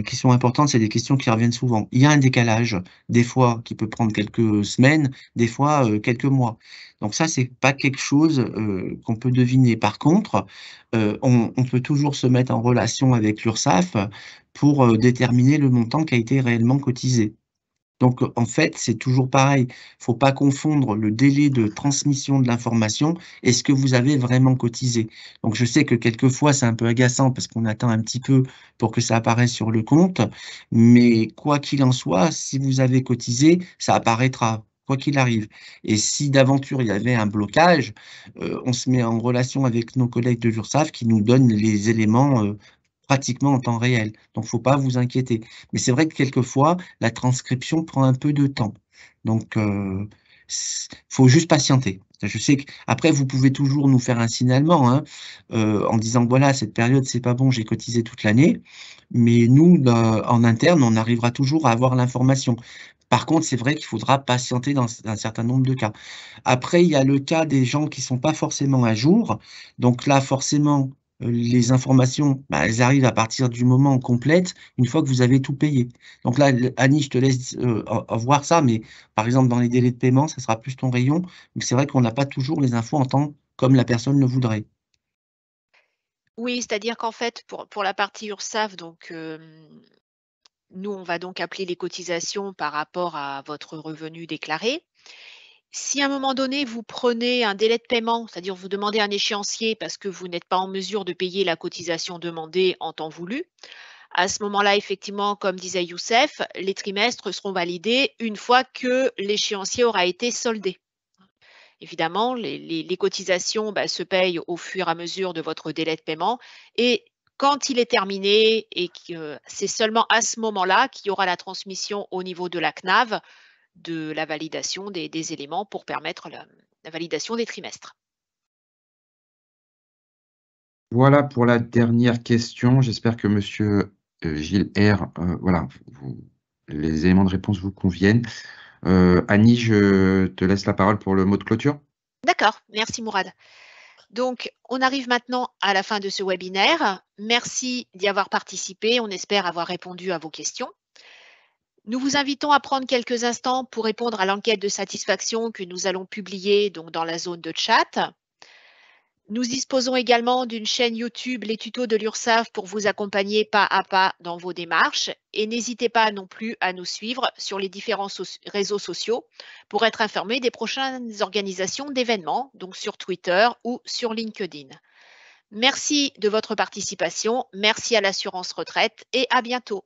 qui sont importantes, c'est des questions qui reviennent souvent. Il y a un décalage, des fois, qui peut prendre quelques semaines, des fois quelques mois. Donc ça, c'est pas quelque chose qu'on peut deviner. Par contre, on peut toujours se mettre en relation avec l'URSSAF pour déterminer le montant qui a été réellement cotisé. Donc, en fait, c'est toujours pareil. Faut pas confondre le délai de transmission de l'information et ce que vous avez vraiment cotisé. Donc, je sais que quelquefois, c'est un peu agaçant parce qu'on attend un petit peu pour que ça apparaisse sur le compte. Mais quoi qu'il en soit, si vous avez cotisé, ça apparaîtra, quoi qu'il arrive. Et si d'aventure il y avait un blocage, on se met en relation avec nos collègues de l'URSSAF qui nous donnent les éléments pratiquement en temps réel. Donc, faut pas vous inquiéter. Mais c'est vrai que quelquefois, la transcription prend un peu de temps. Donc, faut juste patienter. Je sais que après, vous pouvez toujours nous faire un signalement, hein, en disant voilà, cette période, c'est pas bon, j'ai cotisé toute l'année. Mais nous, en interne, on arrivera toujours à avoir l'information. Par contre, c'est vrai qu'il faudra patienter dans un certain nombre de cas. Après, il y a le cas des gens qui sont pas forcément à jour. Donc là, forcément, les informations, bah, elles arrivent à partir du moment complète, une fois que vous avez tout payé. Donc là, Annie, je te laisse voir ça, mais par exemple, dans les délais de paiement, ça sera plus ton rayon. Mais c'est vrai qu'on n'a pas toujours les infos en temps comme la personne le voudrait. Oui, c'est-à-dire qu'en fait, pour la partie URSSAF, donc, nous, on va donc appeler les cotisations par rapport à votre revenu déclaré. Si à un moment donné, vous prenez un délai de paiement, c'est-à-dire vous demandez un échéancier parce que vous n'êtes pas en mesure de payer la cotisation demandée en temps voulu, à ce moment-là, effectivement, comme disait Youssef, les trimestres seront validés une fois que l'échéancier aura été soldé. Évidemment, les cotisations se payent au fur et à mesure de votre délai de paiement et quand il est terminé et que c'est seulement à ce moment-là qu'il y aura la transmission au niveau de la CNAV de la validation des éléments pour permettre la validation des trimestres. Voilà pour la dernière question. J'espère que monsieur, Gilles R, voilà, les éléments de réponse vous conviennent. Annie, je te laisse la parole pour le mot de clôture. D'accord, merci Mourad. Donc, on arrive maintenant à la fin de ce webinaire. Merci d'y avoir participé. On espère avoir répondu à vos questions. Nous vous invitons à prendre quelques instants pour répondre à l'enquête de satisfaction que nous allons publier donc, dans la zone de chat. Nous disposons également d'une chaîne YouTube, les tutos de l'URSSAF, pour vous accompagner pas à pas dans vos démarches. Et n'hésitez pas non plus à nous suivre sur les différents réseaux sociaux pour être informé des prochaines organisations d'événements, donc sur Twitter ou sur LinkedIn. Merci de votre participation, merci à l'assurance retraite et à bientôt.